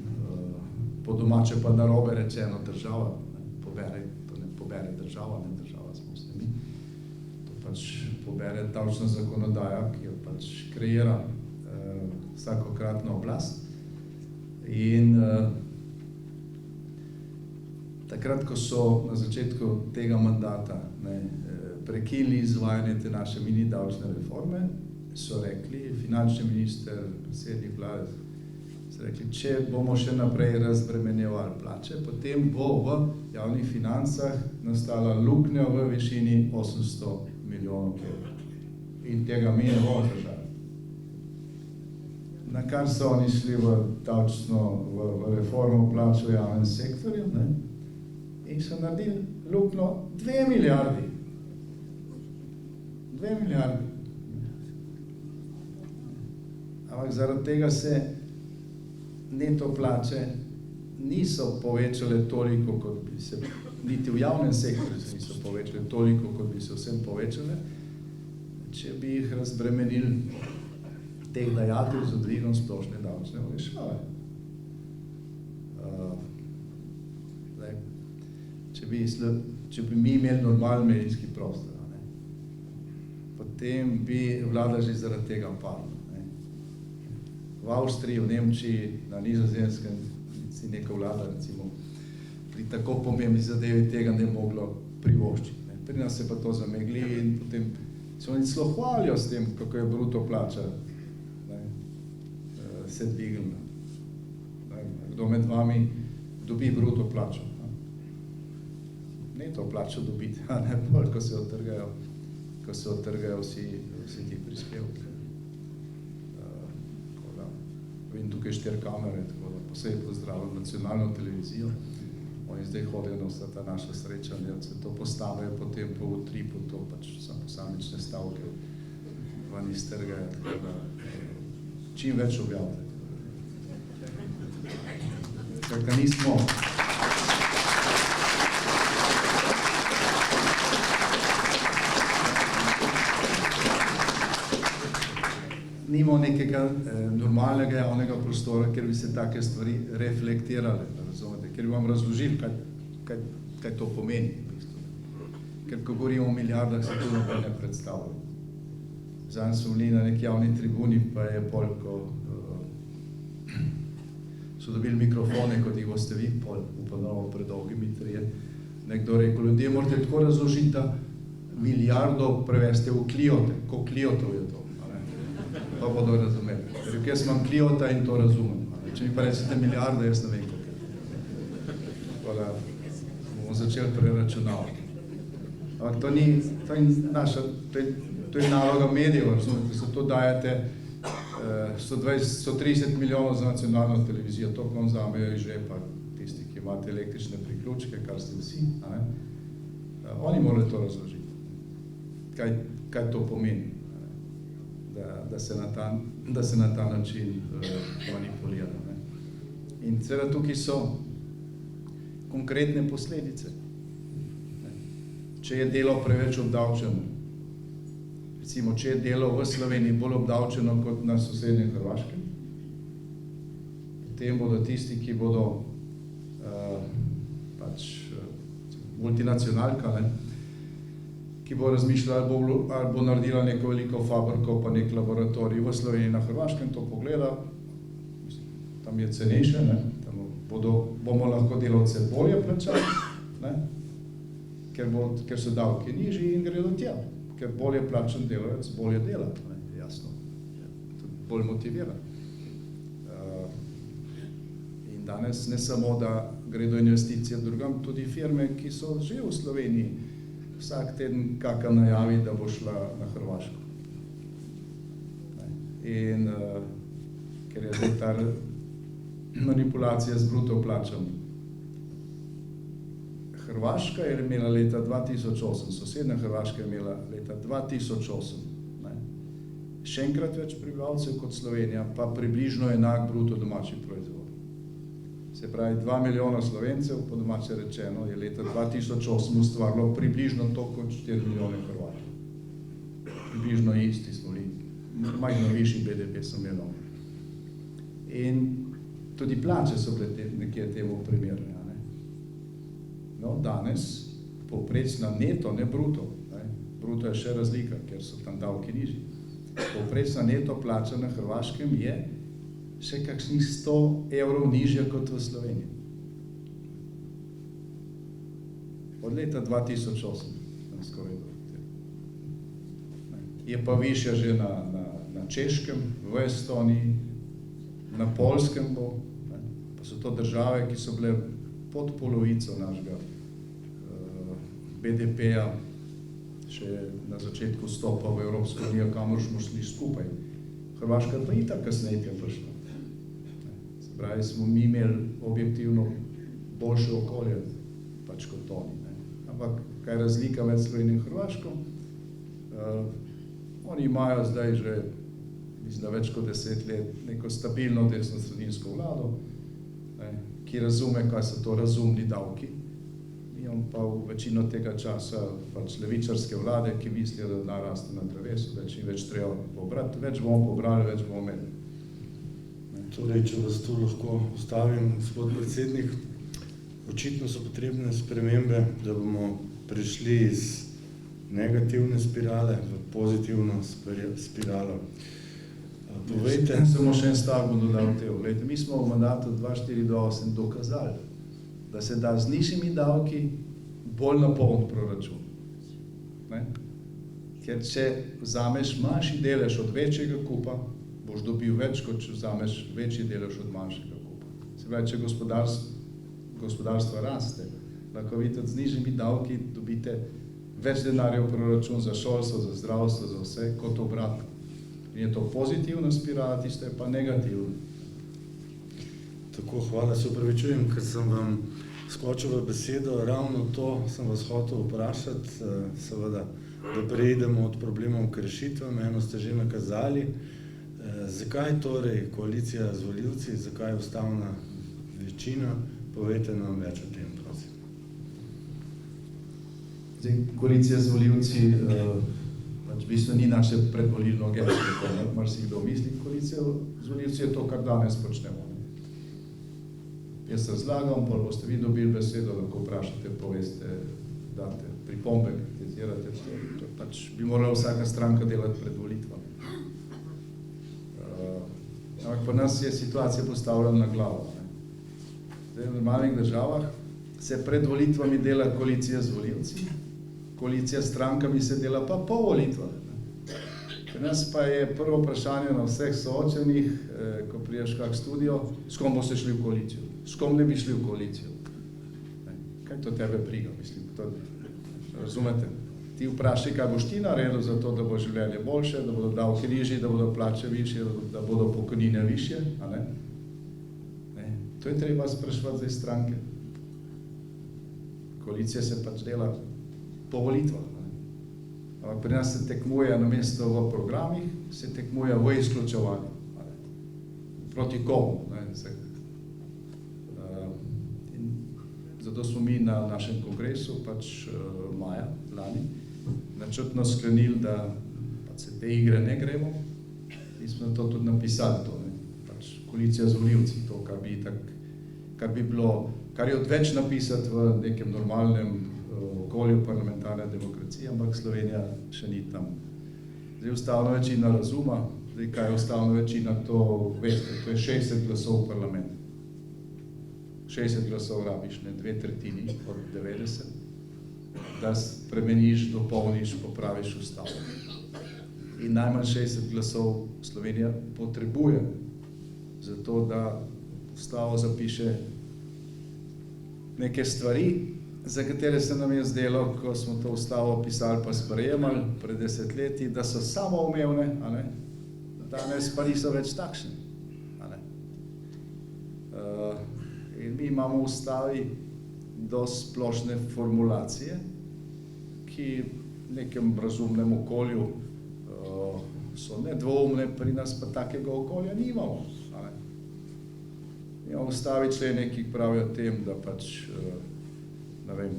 po domače pa narobe rečeno država pobere, to ne pobere država, ne država smo vse mi, to pač pobere davčna zakonodaja, ki jo pač kreira vsakokratna oblast. In takrat, ko so na začetku tega mandata prekinili izvajanje te naše mini davčne reforme, so rekli, finančni minister, predsednik vlade, so rekli, če bomo še naprej razbremenjevali plače, potem bo v javnih financah nastala luknja v višini 800 milijonov evrov. In tega mi ne bomo držali. Na kar so oni šli v reformo plač v javnem sektorju, in so naredili luknjo 2 milijardi. 2 milijardi. Ampak zaradi tega se neto plače niso povečale toliko, kot bi se, niti v javnem sektorju se niso povečale toliko, kot bi se vsem povečale, če bi jih razbremenili teh dajatev z dvigom splošne davčne olajšave. Če če bi mi imeli normalen medijski prostor, ne, potem bi vlada že zaradi tega padla. Ne. V Avstriji, v Nemčiji, na Nizozemskem si neka vlada recimo pri tako pomembni zadevi tega ne moglo privoščiti. Ne. Pri nas se pa to zamegli in potem se oni celo hvalijo s tem, kako je bruto plača, ne, se dvignila. Kdo med vami dobi bruto plačo? Ne to plačo dobiti, a ne bolj, ko se odtrgajo vsi ti prispevki. In tukaj 4 kamere, tako da posebej pozdravljam nacionalno televizijo. Oni zdaj hodijo na vsa ta naša srečanja, se to postavijo potem po utripu, to pač so posamične stavke van iztrgajo, tako da čim več objavite. Kakor nismo nimamo nekega normalnega javnega prostora, kjer bi se take stvari reflektirale, razumete, kjer bi vam razložili, kaj to pomeni. Ker ko govorimo o milijardah, se to naprej ne predstavlja. Zadnji smo bili na neki javni tribuni, pa je pol, ko so dobili mikrofone, kot jih boste vi, pol, upanovo predolgimi trije, nekdo rekel, ljudje morate tako razložiti, da milijardo preveste v kliote, ko kliotov je to. Pa bodo razumeli. Ker jaz imam kliota in to razumem. Če mi pa recite milijardo, jaz ne vem, kako je. Tako da bomo začeli preračunavati. Ampak to je naša, to je naloga medijev, razumete, so to dajete 130 milijonov za nacionalno televizijo, to vam vzamejo iz žepa, tisti, ki imate električne priključke, kar ste vsi, a ne? Oni morajo to razložiti. Kaj to pomeni? Da se na ta način manipulira. Ne. In seveda tukaj so konkretne posledice. Ne. Če je delo preveč obdavčeno, recimo, če je delo v Sloveniji bolj obdavčeno kot na sosednjem Hrvaškem, potem bodo tisti, ki bodo multinacionalka, ne, ki bo razmišljala, ali bo naredila neko veliko fabriko, pa nek laboratorij v Sloveniji na Hrvaškem, to pogleda, tam je cenejše, ne? Tam bomo lahko delavce bolje plačali, ne? Ker so davki nižji in gredo tja, ker bolje plačan delavec bolje dela, ne? Jasno, bolj motivira. In danes ne samo, da gredo investicije drugam, tudi firme, ki so že v Sloveniji, vsak teden kakam najavi, da bo šla na Hrvaško. In ker je zdaj ta manipulacija z bruto plačami. Hrvaška je imela leta 2008, sosednja Hrvaška je imela leta 2008, ne, še enkrat več prebivalcev kot Slovenija, pa približno enak bruto domači proizvod. Se pravi, 2 milijona Slovencev, po domače rečeno, je leta 2008 ustvarilo približno to kot 4 milijone Hrvatov. Približno isti smo bili, majhno višji BDP so imeli. In tudi plače so bile nekje temu primerne. Ne? No, danes povprečna neto, ne bruto, ne? Bruto je še razlika, ker so tam davki nižji. Povprečna neto plača na Hrvaškem je še kakšnih 100 evrov nižja kot v Sloveniji. Od leta 2008, skoraj do. Je pa višja že na Češkem, v Estoniji, na Poljskem bo, ne? Pa so to države, ki so bile pod polovico našega BDP-ja, še na začetku vstopa v Evropsko unijo, kamor smo šli skupaj. Hrvaška pa itak kasneje je prišla. Pravi, smo mi imeli objektivno boljše okolje, pač kot oni. Ne. Ampak, kaj je razlika med Slovenijo in Hrvaško? Oni imajo zdaj že, mislim, da več kot 10 let, neko stabilno desno-sredinsko vlado, ne, ki razume, kaj so to razumni davki. In pa v večino tega časa pač levičarske vlade, ki mislijo, da denar raste na drevesu, da čim več treba pobrati, več bomo pobrali, več bomo imeli.
Torej, če vas tu lahko ustavim, gospod predsednik, očitno so potrebne spremembe, da bomo prišli iz negativne spirale v pozitivno spiralo. Povejte.
Samo še en stavek bom dodal v teo. Glejte, mi smo v mandatu 2004-2008 dokazali, da se da z nižjimi davki bolj napolniti proračun. Ne? Ker če vzameš manjši delež od večjega kupa, boš dobil več, kot če vzameš večji delež od manjšega kupa. Se pravi, če gospodarstvo raste, lahko vi tudi z nižjimi davki dobite več denarja v proračun za šolstvo, za zdravstvo, za vse, kot obratno. In je to pozitivna spirala, tisto je pa negativna.
Tako, hvala, se upravičujem, ker sem vam skočil v besedo. Ravno to sem vas hotel vprašati, seveda, da preidemo od problemov k rešitvam. Eno ste že nakazali. Zakaj torej koalicija z volivci, zakaj ustavna večina? Povejte nam več o tem, prosim.
Zdaj, koalicija z volivci v bistvu ni naše predvolilno gesto, mar si kdo misli, koalicija z volivci je to, kar danes počnemo. Jaz razlagam, pol boste vi dobili besedo, lahko vprašate, poveste, date pripombe, kritizirate, to pač bi morala vsaka stranka delati pred volitvami. Ampak pa nas je situacija postavljena na glavo. Zdaj, v normalnih državah se pred volitvami dela koalicija z volivci, koalicija s strankami se dela pa po volitvah. Pri nas pa je prvo vprašanje na vseh soočenih, ko priješ kak studio, s kom boste šli v koalicijo, s kom ne bi šli v koalicijo. Kaj to tebe briga, mislim, to, razumete? Ti vprašaj, kaj boš ti naredil za to, da bo življenje boljše, da bodo davki nižji, da bodo plače višje, da bodo pokojnine višje, a ne? To je treba spraševati zdaj stranke. Koalicija se pač dela po volitvah. Ampak pri nas se tekmuje namesto v programih, se tekmuje v izključevanju. Proti komu? In zato smo mi na našem kongresu pač maja, lani, načrtno sklenili, da pač se te igre ne gremo. Mi smo to tudi napisali, to, pač koalicija z volivci, to, kar bi bilo, kar je odveč napisati v nekem normalnem okolju parlamentarne demokracije, ampak Slovenija še ni tam. Zdaj, ustavna večina razuma, zdaj, kaj je ustavna večina, to veste, to je 60 glasov v parlamentu. 60 glasov rabiš, ne 2/3 od 90, da spremeniš, dopolniš, popraviš ustavo. In najmanj 60 glasov Slovenija potrebuje za to, da ustavo zapiše neke stvari, za katere se nam je zdelo, ko smo to ustavo pisali pa sprejemali pred desetletji, da so samoumevne, a ne? Danes pa niso več takšne. A ne? In mi imamo v ustavi dosti splošne formulacije, ki v nekem razumnem okolju so nedvoumne, pri nas pa takega okolja nimamo. A ne? Imamo v ustavi člene, ki pravijo o tem, da pač ne vem,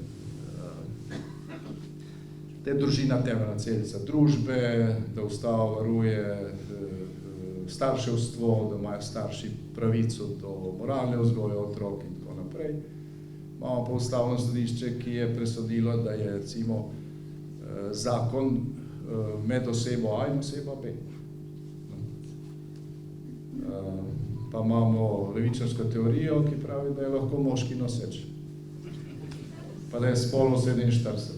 da je družina temeljna celica družbe, da ustava varuje starševstvo, da imajo starši pravico do moralne vzgoje otrok in tako naprej. Imamo pa ustavno sodišče, ki je presodilo, da je recimo zakon med osebo A in osebo B. Pa imamo levičarsko teorijo, ki pravi, da je lahko moški noseč. Pa da je spolno 47.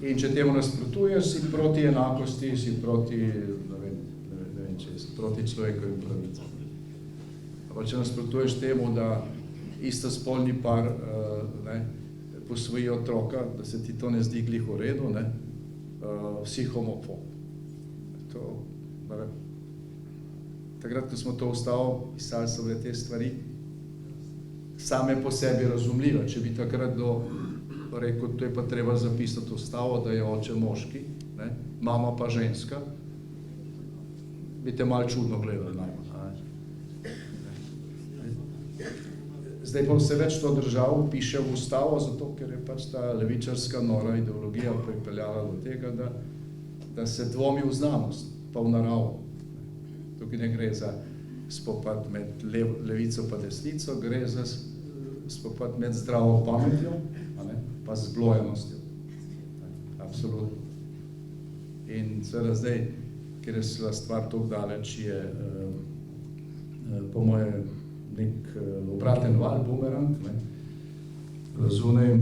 In če temu nasprotuješ, si proti enakosti, si proti, ne vem če, proti človekovim pravicam. Pa če nasprotuješ temu, da istospolni par posvoji otroka, da se ti to ne zdi glih v redu, si homofob. Takrat, ko smo to ustavo pisali, so bile te stvari same po sebi razumljive. Če bi takrat rekel, to je pa treba zapisati ustavo, da je oče moški, mama pa ženska, bi te malo čudno gledali najmanj. Zdaj pa vse več to držav piše v ustavo, zato ker je pač ta levičarska nora ideologija pripeljala do tega, da se dvomi v znanost, pa v naravo. Tukaj ne gre za spopad med levico pa desnico, gre za spopad med zdravo pametjo, a ne, pa z zblojenostjo. Absolutno. In seveda zdaj, ker je stvar tako daleč, je po moje nek obraten val, bumerang, ne. Zunaj,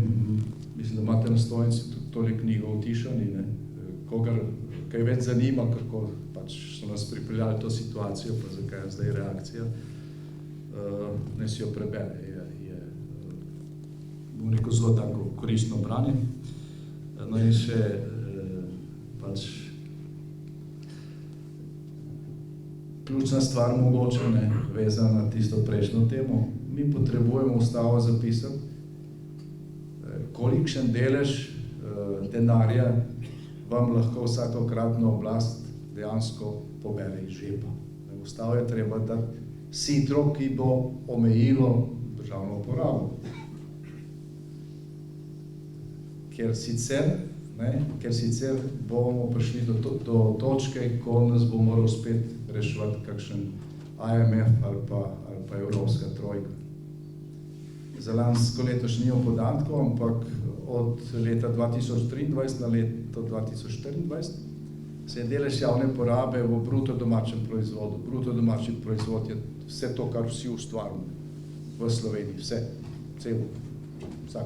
mislim, da imate na stojnici tudi tole knjigo Utišani, ne. Kogar kaj več zanima, kako pač so nas pripeljali to situacijo, pa zakaj je zdaj reakcija, ne si jo prebere. Je bom rekel, zelo tako koristno branje. No in še pač ključna stvar mogoče, ne, vezana na tisto prejšnjo temo. Mi potrebujemo ustavo zapisati, kolikšen delež denarja vam lahko vsakokratna oblast dejansko pobere iz žepa. Ustavo je treba dati sitro, ki bo omejilo državno porabo. Ker sicer bomo prišli do točke, ko nas bo moral spet reševati kakšen IMF ali pa Evropska trojka. Za lansko leto še nimamo podatkov, ampak od leta 2023 na leto 2024 se je delež javne porabe v bruto domačem proizvodu. Bruto domači proizvod je vse to, kar vsi ustvarimo v Sloveniji, vse, celo, vsak.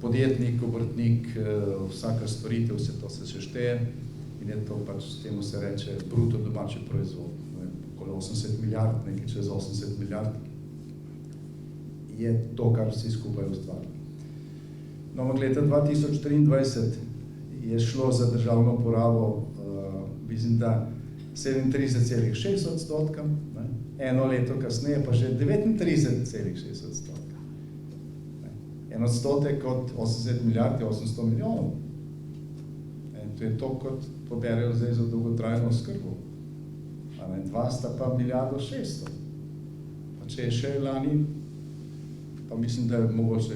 Podjetnik, obrtnik, vsaka storitev, vse to se šteje in je to pač, temu se reče bruto domači proizvod. Okoli 80 milijard, nekaj čez 80 milijard je to, kar vsi skupaj ustvarili. No, od leta 2023 je šlo za državno porabo, mislim, da 37,6%, eno leto kasneje pa že 39,6%. 1% od 80 milijard je 800 milijonov. To je to, kot poberejo zdaj za dolgotrajno oskrbo. 2 sta pa milijardo 600. Pa če je še lani, pa mislim, da je mogoče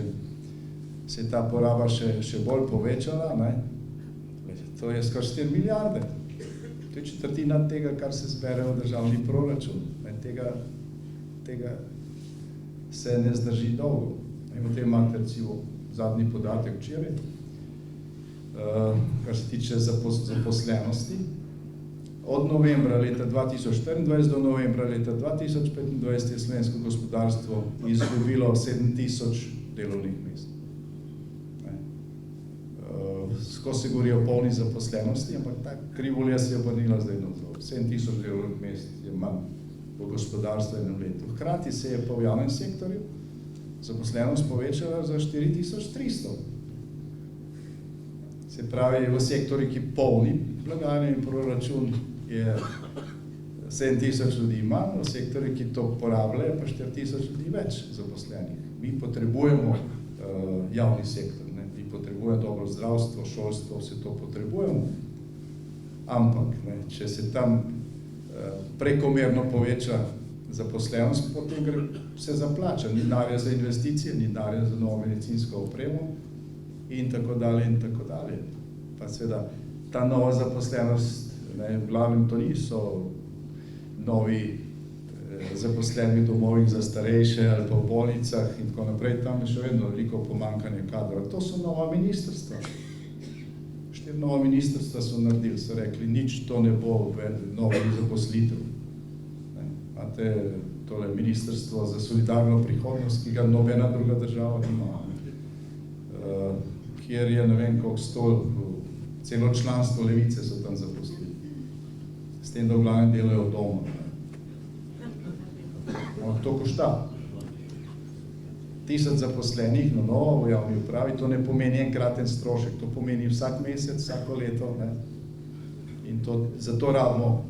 se je ta poraba še bolj povečala, ne? To je skoraj 4 milijarde. To je četrtina tega, kar se zbere v državni proračun. Tega se ne zdrži dolgo. In v tem imate recimo zadnji podatek včeraj, kar se tiče zaposlenosti. Od novembra leta 2024 do novembra leta 2025 je slovensko gospodarstvo izgubilo 7000 delovnih mest. Skozi se govori o polni zaposlenosti, ampak ta krivulja se je obrnila zdaj navzdol. 7000 delovnih mest je manj v gospodarstvu enem letu. Hkrati se je pa v javnem sektorju zaposlenost povečala za 4300. Se pravi, v sektorju, ki polni blagajne in proračun, je 7000 ljudi manj, v sektorju, ki to porabljajo, pa 4000 ljudi več zaposlenih. Mi potrebujemo javni sektor, ne? Mi potrebujemo dobro zdravstvo, šolstvo, vse to potrebujemo. Ampak, ne, če se tam prekomerno poveča zaposlenost, potem gre vse za plača, ni denarja za investicije, ni denarja za novo medicinsko opremo in tako dalje in tako dalje. Pa seveda ta nova zaposlenost, ne, v glavnem to niso novi zaposleni v domovih za starejše ali pa v bolnicah in tako naprej, tam je še vedno veliko pomanjkanje kadrov. To so nova ministrstva. 4 nova ministrstva so naredili, so rekli, nič to ne bo novih zaposlitev. Imate tole ministrstvo za solidarno prihodnost, ki ga nobena druga država nima, kjer je ne vem koliko celo članstvo levice so tam zaposlili. S tem, da v glavnem delajo doma. To košta. 1000 zaposlenih na novo v javni upravi, to ne pomeni enkraten strošek, to pomeni vsak mesec, vsako leto. Ne? In zato rabimo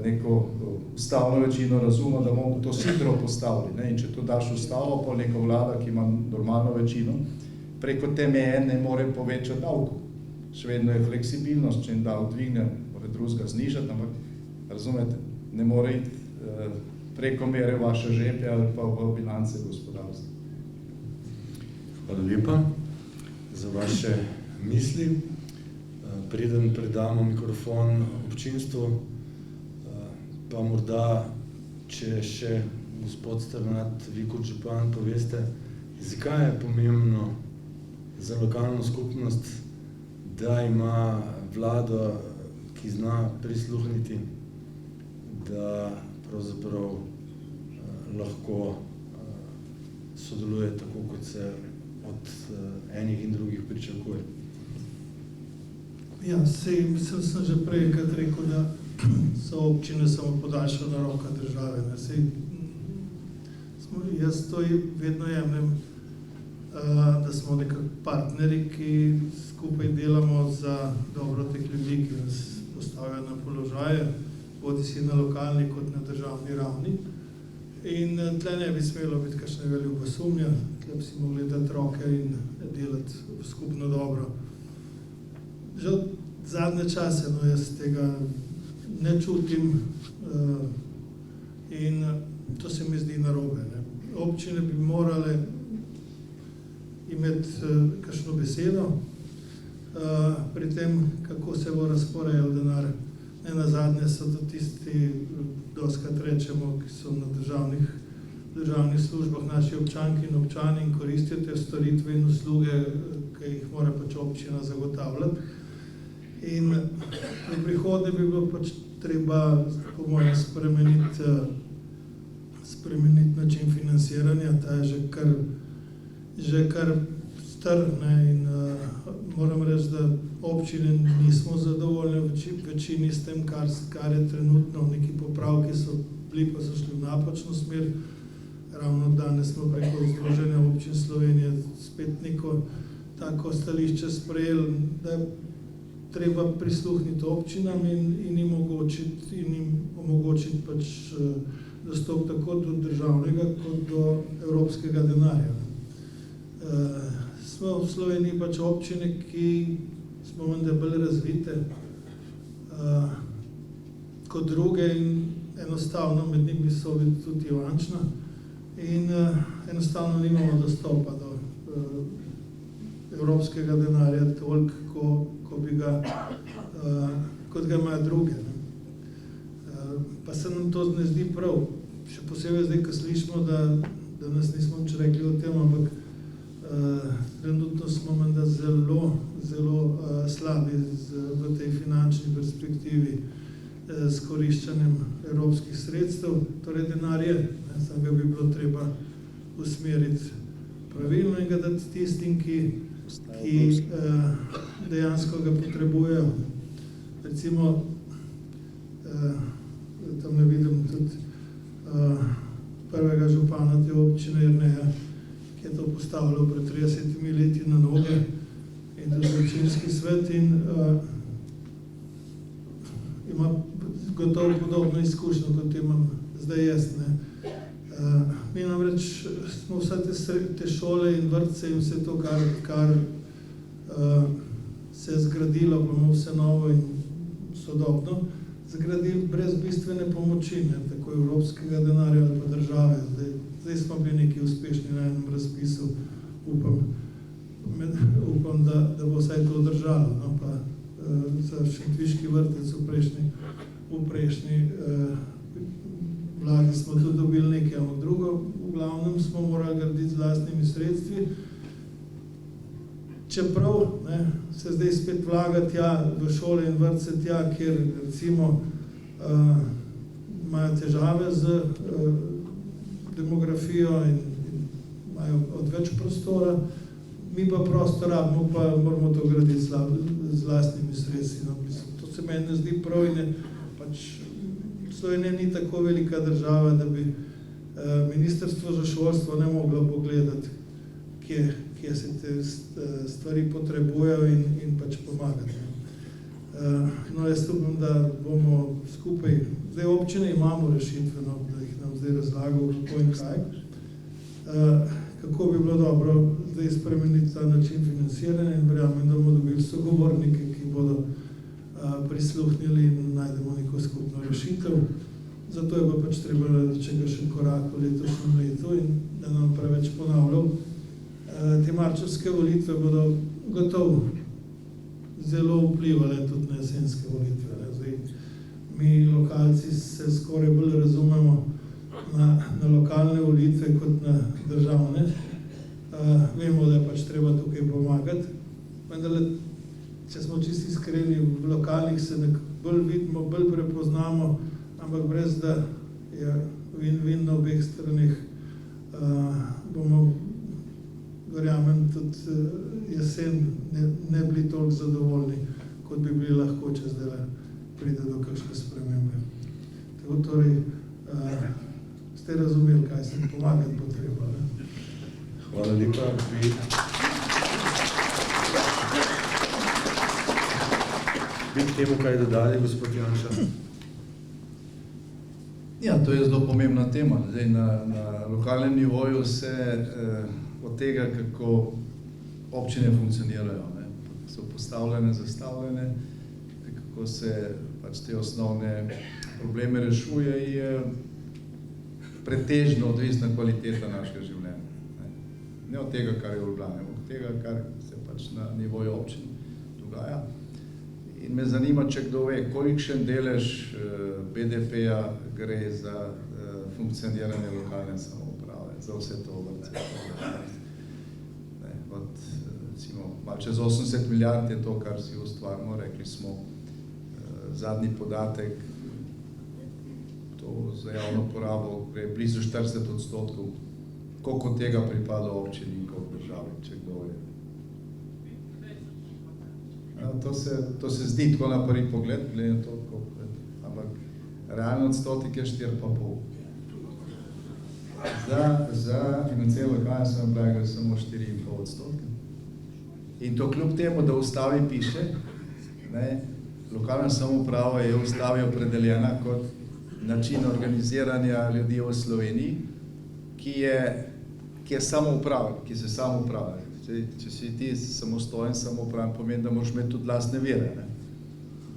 neko ustavno večino razuma, da bomo to sidro postavili. Ne? In če to daš ustavo, pa neko vlada, ki ima normalno večino, preko te meje ne more povečati davkov. Še vedno je fleksibilnost, če en davek dvigne, mora drugega znižati, ampak razumete, ne more iti preko mere vaše žepe ali pa v bilance gospodarstva.
Hvala lepa za vaše misli. Preden predamo mikrofon občinstvu, pa morda če še gospod Strnad, vi kot župan poveste, zakaj je pomembno za lokalno skupnost, da ima vlado, ki zna prisluhniti, da pravzaprav lahko sodeluje tako, kot se od enih in drugih pričakuje.
Ja, mislim, sem že prej rekel, da so občine samo podaljšana roka države. Jaz to vedno jemljem, da smo nekako partneri, ki skupaj delamo za dobro teh ljudi, ki nas postavljajo na položaje, bodi si na lokalni kot na državni ravni. In tle ne bi smelo biti kakšnega ljubosumja, tle bi si mogli dati roke in delati skupno dobro. Žal zadnje čase, jaz tega ne čutim in to se mi zdi narobe. Občine bi morale imeti kakšno besedo pri tem, kako se bo razporejal denar. Nenazadnje so to tisti, dostikrat rečemo, ki so na državnih službah, naši občanki in občani in koristijo te storitve in usluge, ki jih mora pač občina zagotavljati. In v prihodnje bi bilo pač treba, po mojem, spremeniti način financiranja. Ta je že kar star, in moram reči, da občine nismo zadovoljne v večini s tem, kar je trenutno. Neki popravki so bili, pa so šli v napačno smer. Ravno danes smo preko Združenja občin Slovenije spet neko tako stališče sprejeli, da je treba prisluhniti občinam in jim omogočiti pač dostop tako do državnega kot do evropskega denarja. Smo v Sloveniji pač občine, ki smo menda bolj razvite kot druge in enostavno med njimi so tudi Ivančna in enostavno nimamo dostopa do evropskega denarja toliko, kot ga imajo druge. Pa se nam to ne zdi prav. Še posebej zdaj, ko slišimo, da nas nismo nič rekli o tem, ampak trenutno smo menda zelo slabi v tej finančni perspektivi s koriščanjem evropskih sredstev. Torej denar je, samo ga bi bilo treba usmeriti pravilno in ga dati tistim, ki dejansko ga potrebujejo. Recimo, tam ne vidim tudi prvega župana te občine Jerneja, ki je to postavljal pred 30 leti na noge, in tudi občinski svet in ima gotovo podobno izkušnjo, kot imam zdaj jaz. Mi namreč smo vse te šole in vrtce in vse to, kar se je zgradilo, pa imamo vse novo in sodobno, zgradili brez bistvene pomoči, tako evropskega denarja ali pa države. Zdaj smo bili neki uspešni na enem razpisu, upam, da bo vsaj to držalo. Pa za Šentviški vrtec v prejšnji vladi smo tudi dobili nekaj, ampak drugo, v glavnem smo morali graditi z lastnimi sredstvi. Čeprav se zdaj spet vlaga tja v šole in vrtce tja, kjer recimo imajo težave z demografijo in imajo odveč prostora, mi pa prostor rabimo, pa moramo to graditi z lastnimi sredstvi. To se meni ne zdi prav in pač Slovenija ni tako velika država, da bi Ministrstvo za šolstvo ne moglo pogledati, kje se te stvari potrebujejo in pač pomagati. Jaz upam, da bomo skupaj, zdaj občine imamo rešitve, da jih nam zdaj razlagal, kako in kaj, kako bi bilo dobro zdaj spremeniti ta način financiranja in verjamem, da bomo dobili sogovornike, ki bodo prisluhnili in najdemo neko skupno rešitev. Zato je pa pač treba čega še korak v letošnjem letu in da nam preveč ponavljal. Te marčevske volitve bodo gotovo zelo vplivale tudi na jesenske volitve. Zdaj, mi lokalci se skoraj bolj razumemo na lokalne volitve kot na državne. Vemo, da je pač treba tukaj pomagati, vendar, če smo čisto iskreni, v lokalnih se bolj vidimo, bolj prepoznamo, ampak brez da je win-win na obeh stranih, bomo, verjamem, tudi jesen ne bili toliko zadovoljni, kot bi bili lahko, če zdaj pride do kakšne spremembe. Tako torej, ste razumeli, kaj se pomagati potreba.
Hvala lepa. Bi k temu kaj dodali, gospod Janša?
Ja, to je zelo pomembna tema. Zdaj, na lokalnem nivoju se od tega, kako občine funkcionirajo, ne, so postavljene, zastavljene, kako se pač te osnovne probleme rešuje, je pretežno odvisna kvaliteta našega življenja. Ne od tega, kar je v Ljubljani, od tega, kar se pač na nivoju občin dogaja. In me zanima, če kdo ve, kolikšen delež BDP-ja gre za funkcioniranje lokalne samouprave, za vse to vrce. Recimo, malo čez 80 milijard je to, kar si ustvarimo, rekli smo, zadnji podatek, to za javno porabo gre blizu 40%, koliko tega pripada občini in koliko državi, če kdo je. To se zdi tako na prvi pogled, glede na to, ampak realno odstotek je 4,5. Za financiranje lokalne samouprave gre samo 4,5%. In to kljub temu, da v ustavi piše, ne, lokalna samouprava je v ustavi opredeljena kot način organiziranja ljudi v Sloveniji, ki je samoupraven, ki se samoupravlja. Če si ti samostojen, samoupraven, pomeni, da moraš imeti tudi lastne vire.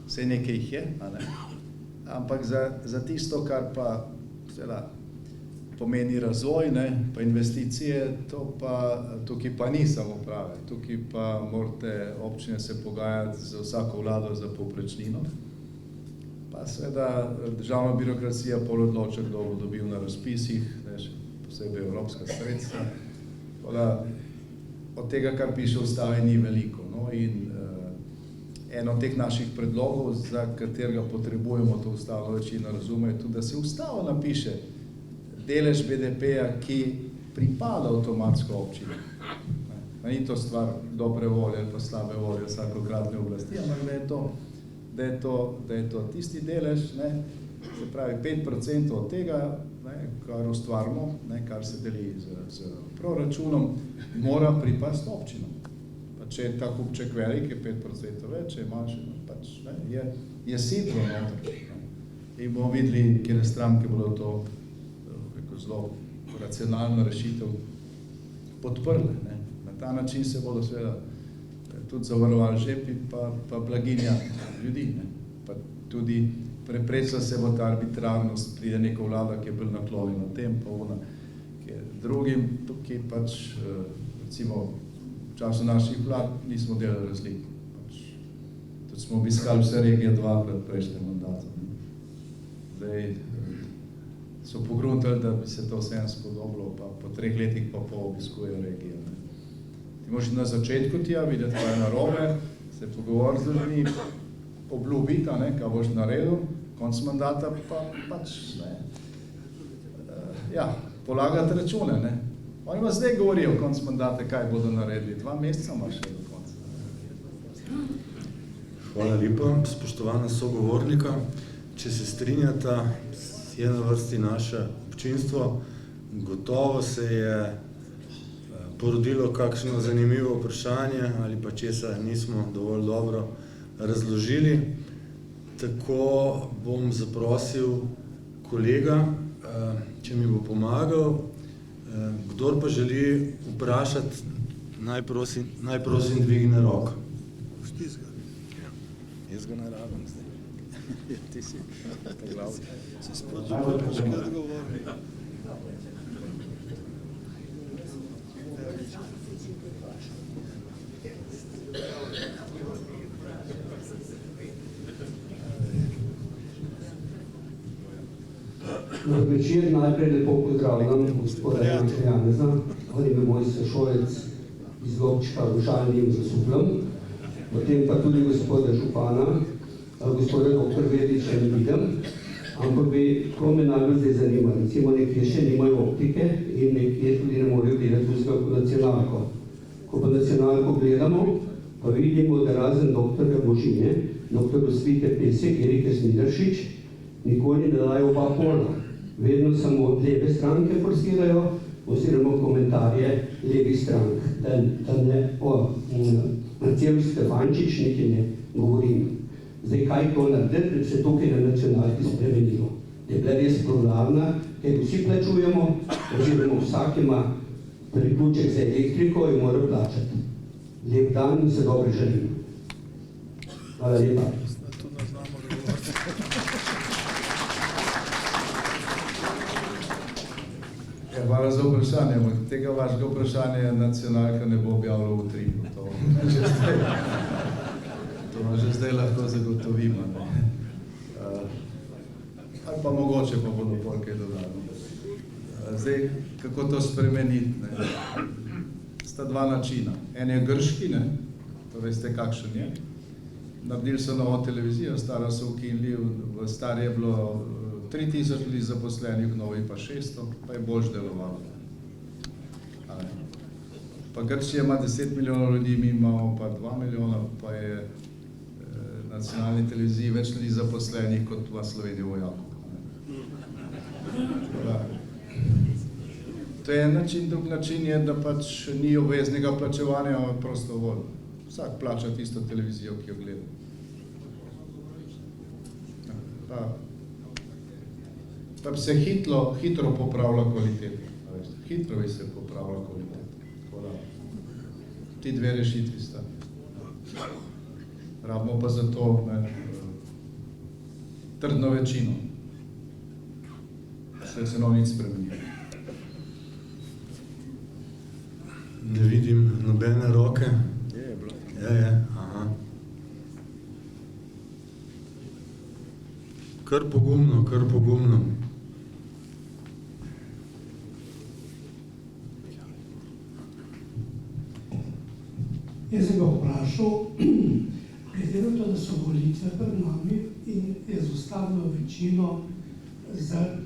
Vse nekaj jih je, a ne? Ampak za tisto, kar pa pomeni razvoj, ne, pa investicije, tukaj pa ni samouprave. Tukaj pa morate občine se pogajati za vsako vlado za povprečnino. Pa seveda državna birokracija pol odloča, kdo bo dobil na razpisih, ne, še posebej evropska sredstva. Od tega, kar piše v ustavi, ni veliko. No? In eno od teh naših predlogov, za katerega potrebujemo to ustavno večino, razume, je tudi, da se ustava napiše delež BDP-ja, ki pripada avtomatsko občini. Ni to stvar dobre volje ali pa slabe volje vsakokratne oblasti, ampak da je to tisti delež, ne, se pravi 5% od tega, ne, kar ustvarimo, ne, kar se deli z proračunom, mora pripasti občinom. Pa če je ta kupček velik, je 5% več, če je manjši, pač, ne, je sidro noter. In bomo videli, kjer stranke bodo to zelo racionalno rešitev podprle. Ne. Na ta način se bodo seveda tudi zavarovali žepi, pa blaginja ljudi. Ne. Pa tudi preprečila se bo ta arbitrarnost, pride neka vlada, ki je bolj naklonjena tem, pa ona, ki je drugim, tukaj pač, recimo, v času naših vlad nismo delali razlik. Pač, tudi smo obiskali vse regije dvakrat prejšnjem mandatu. Zdaj, so pogruntali, da bi se to vsem spodobilo, pa po 3 letih pa obiskujejo regije. Ti moraš na začetku tja videti, kaj je narobe, se pogovoriti z ljudmi, obljubiti, kaj boš naredil, konc mandata pa pač, polagati račune. Ne. Oni vas zdaj govorijo konc mandata, kaj bodo naredili. 2 meseca imaš še do konca.
Hvala lepa, spoštovana sogovornika. Če se strinjata, je na vrsti naše občinstvo. Gotovo se je porodilo kakšno zanimivo vprašanje ali pa česa nismo dovolj dobro razložili. Tako bom zaprosil kolega, če mi bo pomagal. Kdor pa želi vprašati, naj prosim dvigne roko.
Štis ga.
Jaz ga ne rabim zdaj. Ti si po glavi.
Se spodobno počkaj govori.
Dober večer, najprej lepo pozdravljam gospoda Janeza, on je moj sošolec iz Lovčka v Žalni v Suplem, potem pa tudi gospoda župana, gospoda dr. Vediča ne vidim, ampak to me najbolj zdaj zanima. Recimo nekje še nimajo optike in nekje tudi ne morejo gledati v nacionalko. Ko pa nacionalko gledamo, pa vidimo, da razen doktorja Božine, doktor Svite Pesek, Erike Smideršič, nikoli ne dajo oba pola. Vedno samo leve stranke forsirajo, oziroma komentarje levih strank. Da ne o Marcelu Stefančič nekaj ne govorim. Zdaj, kaj to narediti, da se tukaj na nacionalki spremenilo? Da je bila res pluralna, ker vsi plačujemo, oziroma vsak ima priključek za elektriko in mora plačati. Lep dan in se dobro želim. Hvala lepa.
Hvala za vprašanje, ampak tega vašega vprašanja nacionalka ne bo objavila v Trimu. To že zdaj lahko zagotovimo. Ali pa mogoče pa bodo pol kaj dodali. Zdaj, kako to spremeniti? Sta dva načina. En je grški, to veste kakšen je. Naredili so novo televizijo, stara so ukinili, v stari je bilo 3000 ljudi zaposlenih, v novi pa 600, pa je boljš delovalo. Pa Grčija ima 10 milijonov ljudi, mi imamo pa 2 milijona, pa je nacionalni televiziji več ljudi zaposlenih kot v Sloveniji vojakov. To je en način, drug način je, da pač ni obveznega plačevanja, ampak prostovoljno. Vsak plača tisto televizijo, ki jo gleda. Pa bi se hitro popravila kvaliteta. Hitro bi se popravila kvaliteta. Ti dve rešitvi sta. Rabimo pa za to trdno večino. Se ne nič spremeni.
Ne vidim nobene roke. Je. Aha. Kar pogumno.
Jaz sem ga vprašal, glede na to, da so volitve pred nami in je z ustavno večino,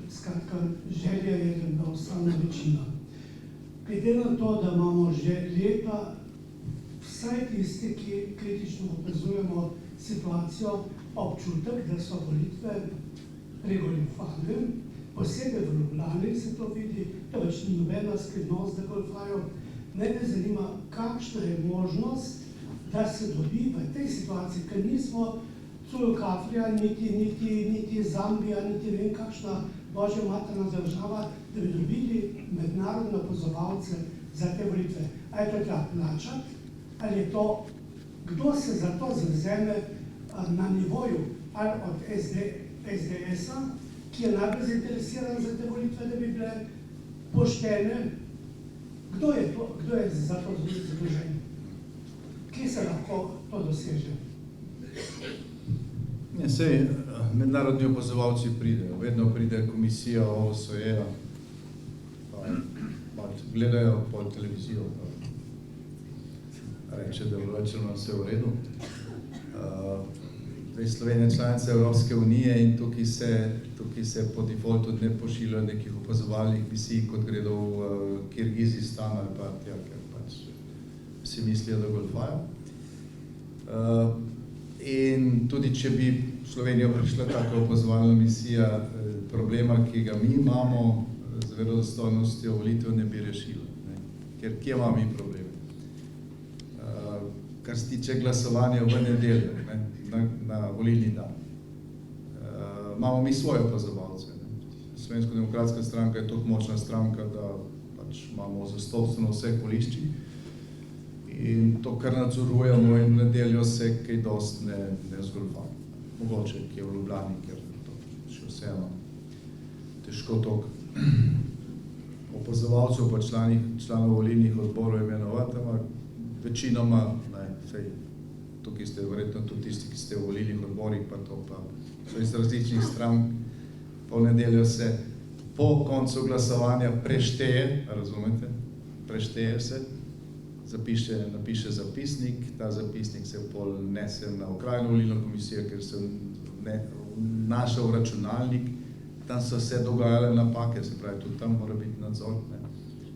skratka, želja je, da ostane večina. Glede na to, da imamo že leta vsaj tisti, ki kritično opazujemo situacijo, občutek, da so volitve pregoljufane, posebej v Ljubljani se to vidi, to več ni nobena skrivnost, da goljufajo. Mene zanima, kakšna je možnost, da se dobi v tej situaciji, ker nismo Culokafrija, niti Zambija, niti vem kakšna božja materna država, da bi dobili mednarodne opazovalce za te volitve. Ali je to treba plačati, ali je to, kdo se za to zavzeme na nivoju, ali od SDS-a, ki je najbolj zainteresiran za te volitve, da bi bile poštene. Kdo je za to zadolžen? Kje se lahko to doseže?
Sej, mednarodni opazovalci pridejo, vedno pride komisija OSCE-ja, pa gledajo po televizijo, reče, da vločeno vse v redu. Slovenija je članica Evropske unije in tukaj se po defaultu ne pošiljajo nekih opazovalnih misij, kot gredo v Kirgizistan ali pa tja, ker pač vsi mislijo, da goljufajo. In tudi, če bi v Slovenijo prišla taka opazovalna misija, problema, ki ga mi imamo z verodostojnostjo volitev, ne bi rešila. Ker kje imamo mi probleme? Kar se tiče glasovanja v nedeljo, na volilni dan. Imamo mi svoje opazovalce. Slovensko-demokratska stranka je toliko močna stranka, da pač imamo zastopstvo na vseh voliščih. In to, kar nadzorujemo in v nedeljo se kaj dost ne zgoljufa. Mogoče, ki je v Ljubljani, ker to še vseeno težko toliko opazovalcev pa članov volilnih odborov imenovati, ampak večinoma, tukaj ste verjetno tudi tisti, ki ste v volilnih odborih, pa to pa so iz različnih strank, pa v nedeljo se po koncu glasovanja prešteje, razumete, prešteje se, napiše zapisnik, ta zapisnik se pol nese na okrajno volilno komisijo, ker se vnaša v računalnik, tam so se dogajale napake, se pravi, tudi tam mora biti nadzor. Ne.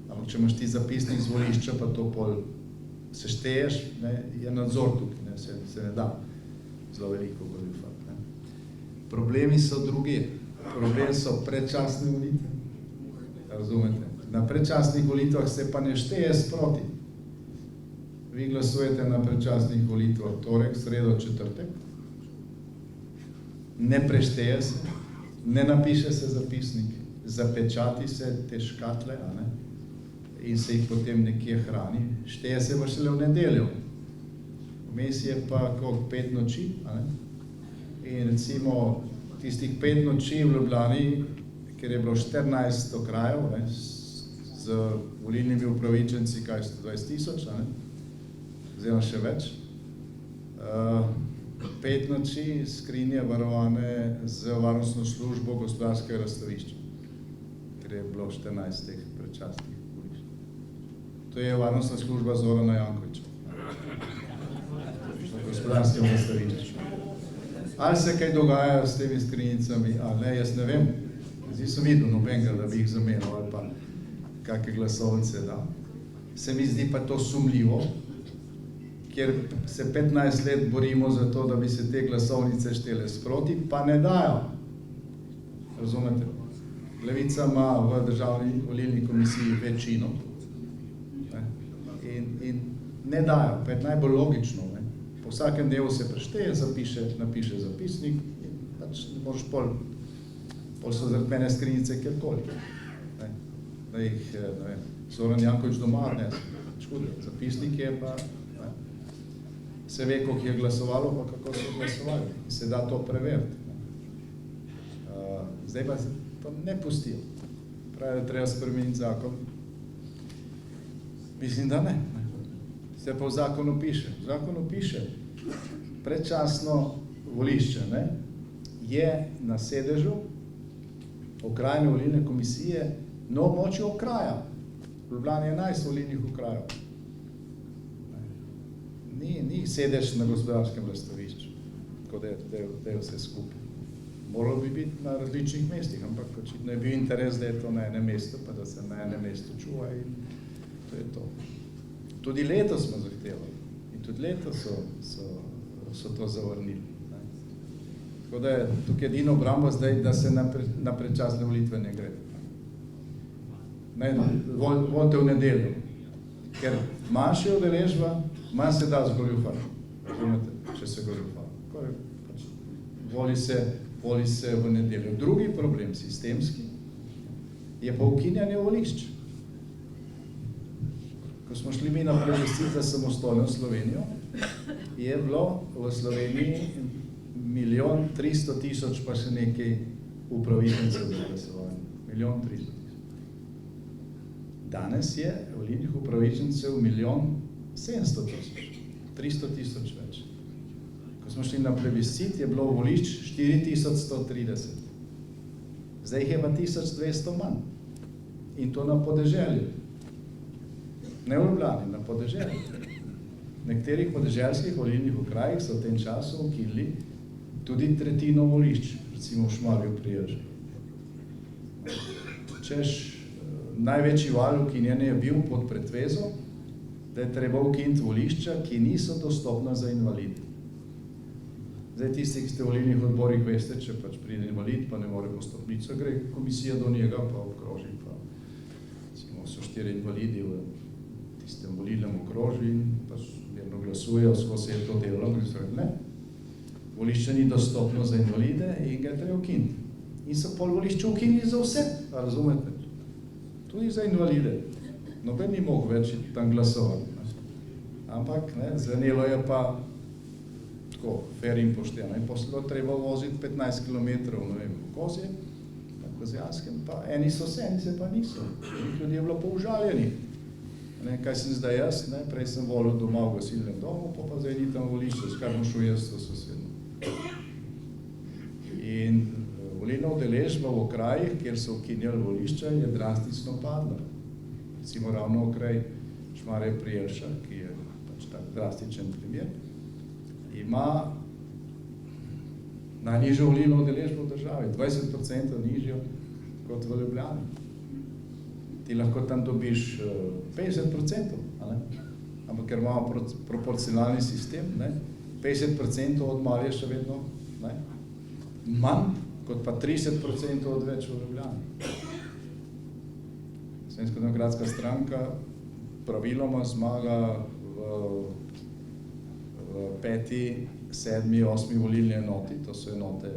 Ampak če imaš ti zapisnik z volišča, pa to pol sešteješ, ne, je nadzor tukaj, ne, se ne da zelo veliko goljufati. Problemi so drugi. Problem so predčasne volitve. Razumete? Na predčasnih volitvah se pa ne šteje sproti. Vi glasujete na predčasnih volitvah torek, sredo, četrtek. Ne prešteje se, ne napiše se zapisnik, zapečati se te škatle, a ne? In se jih potem nekje hrani. Šteje se pa šele v nedeljo. Vmes je pa koliko 5 noči, a ne? In recimo tistih 5 noči v Ljubljani, ker je bilo 14 okrajev, ne, z volilnimi upravičenci, kaj 120 000, oziroma še več, 5 noči skrinje varovane z varnostno službo gospodarskega razstavišča, ker je bilo 14 teh predčasnih volišč. To je varnostna služba Zorana Jankovića, gospodarskem razstavišču. Ali se kaj dogaja s temi skrinjicami, ali ne, jaz ne vem. Zdaj sem videl nobenega, da bi jih zamenil ali pa kakve glasovnice dal. Se mi zdi pa to sumljivo, ker se 15 let borimo za to, da bi se te glasovnice štele sproti, pa ne dajo. Razumete? Levica ima v državni volilni komisiji večino in ne dajo, pa je najbolj logično. Po vsakem delu se prešteje, napiše zapisnik in pač ne moreš pol so zaradi mene skrinjice kjerkoli. Da jih, ne vem, Zoran Janković doma, ne, škoda, zapisnik je pa, ne, se ve, koliko je glasovalo, pa kako so glasovali. Se da to preveriti. Zdaj pa se to ne pustijo. Pravi, da treba spremeniti zakon. Mislim, da ne. Se pa v zakonu piše. V zakonu piše, predčasno volišče, ne, je na sedežu okrajne volilne komisije na območju okraja. V Ljubljani je 11 volilnih okrajev. Ni sedež na gospodarskem razstavišču, tako da je vse skupaj. Moralo bi biti na različnih mestih, ampak očitno je bil interes, da je to na enem mestu, pa da se na enem mestu čuva in to je to. Tudi letos smo zahtevali in tudi letos so to zavrnili. Tako da je tukaj edino obrambo zdaj, da se na predčasne volitve ne gre. Volite v nedeljo, ker manjša je udeležba, manj se da zgoljufati, razumete, če se goljufa. Voli se v nedeljo. Drugi problem, sistemski, je pa ukinjanje volišč. Ko smo šli mi na plebiscit za samostojno Slovenijo, je bilo v Sloveniji 1 300 000 pa še nekaj upravičencev za glasovanje. 1 300 000. Danes je volilnih upravičencev 1 700 000. 300 000 več. Ko smo šli na plebiscit, je bilo volišč 4130. Zdaj jih je pa 1200 manj. In to na podeželju. Ne v Ljubljani, na podeželju. V nekaterih podeželskih volilnih okrajih so v tem času ukinili tudi tretjino volišč, recimo v Šmarju pri Jelži. Češ, največji val ukinjanja je bil pod pretvezo, da je treba ukiniti volišča, ki niso dostopna za invalide. Zdaj tisti, ki ste v volilnih odborih, veste, če pač pride invalid, pa ne more po stopnico, gre komisija do njega, pa obkroži, pa recimo so 4 invalidi v tistem volilnem okrožju in pač verno glasujejo, skozi je to delo, ne. Volišče ni dostopno za invalide in ga je treba ukiniti. In so pol volišče ukinili za vse, razumete? Tudi za invalide. Noben ni mogel več tam glasovati. Ampak, ne, zvenelo je pa tako, fair in pošteno. In posledno treba voziti 15 km, ne vem, v Kozje, na Kozjanskem, pa eni so se, eni se pa niso. Ljudje je bilo pa užaljeni. Ne, kaj sem zdaj jaz, ne, prej sem volil doma v gasilnem domu, pa zdaj ni tam volišče, s kar bom šel jaz v sosedno. In volilna udeležba v okrajih, kjer so ukinjali volišča, je drastično padla. Recimo ravno okraj Šmarje pri Jelšah, ki je pač tak drastičen primer, ima najnižjo volilno udeležbo v državi, 20% nižjo kot v Ljubljani. Ti lahko tam dobiš 50%, ampak ker imamo proporcionalni sistem, 50% od Marije še vedno manj, kot pa 30% od več v Ljubljani. Slovenska demokratska stranka praviloma zmaga v 5., 7., 8. volilni enoti, to so enote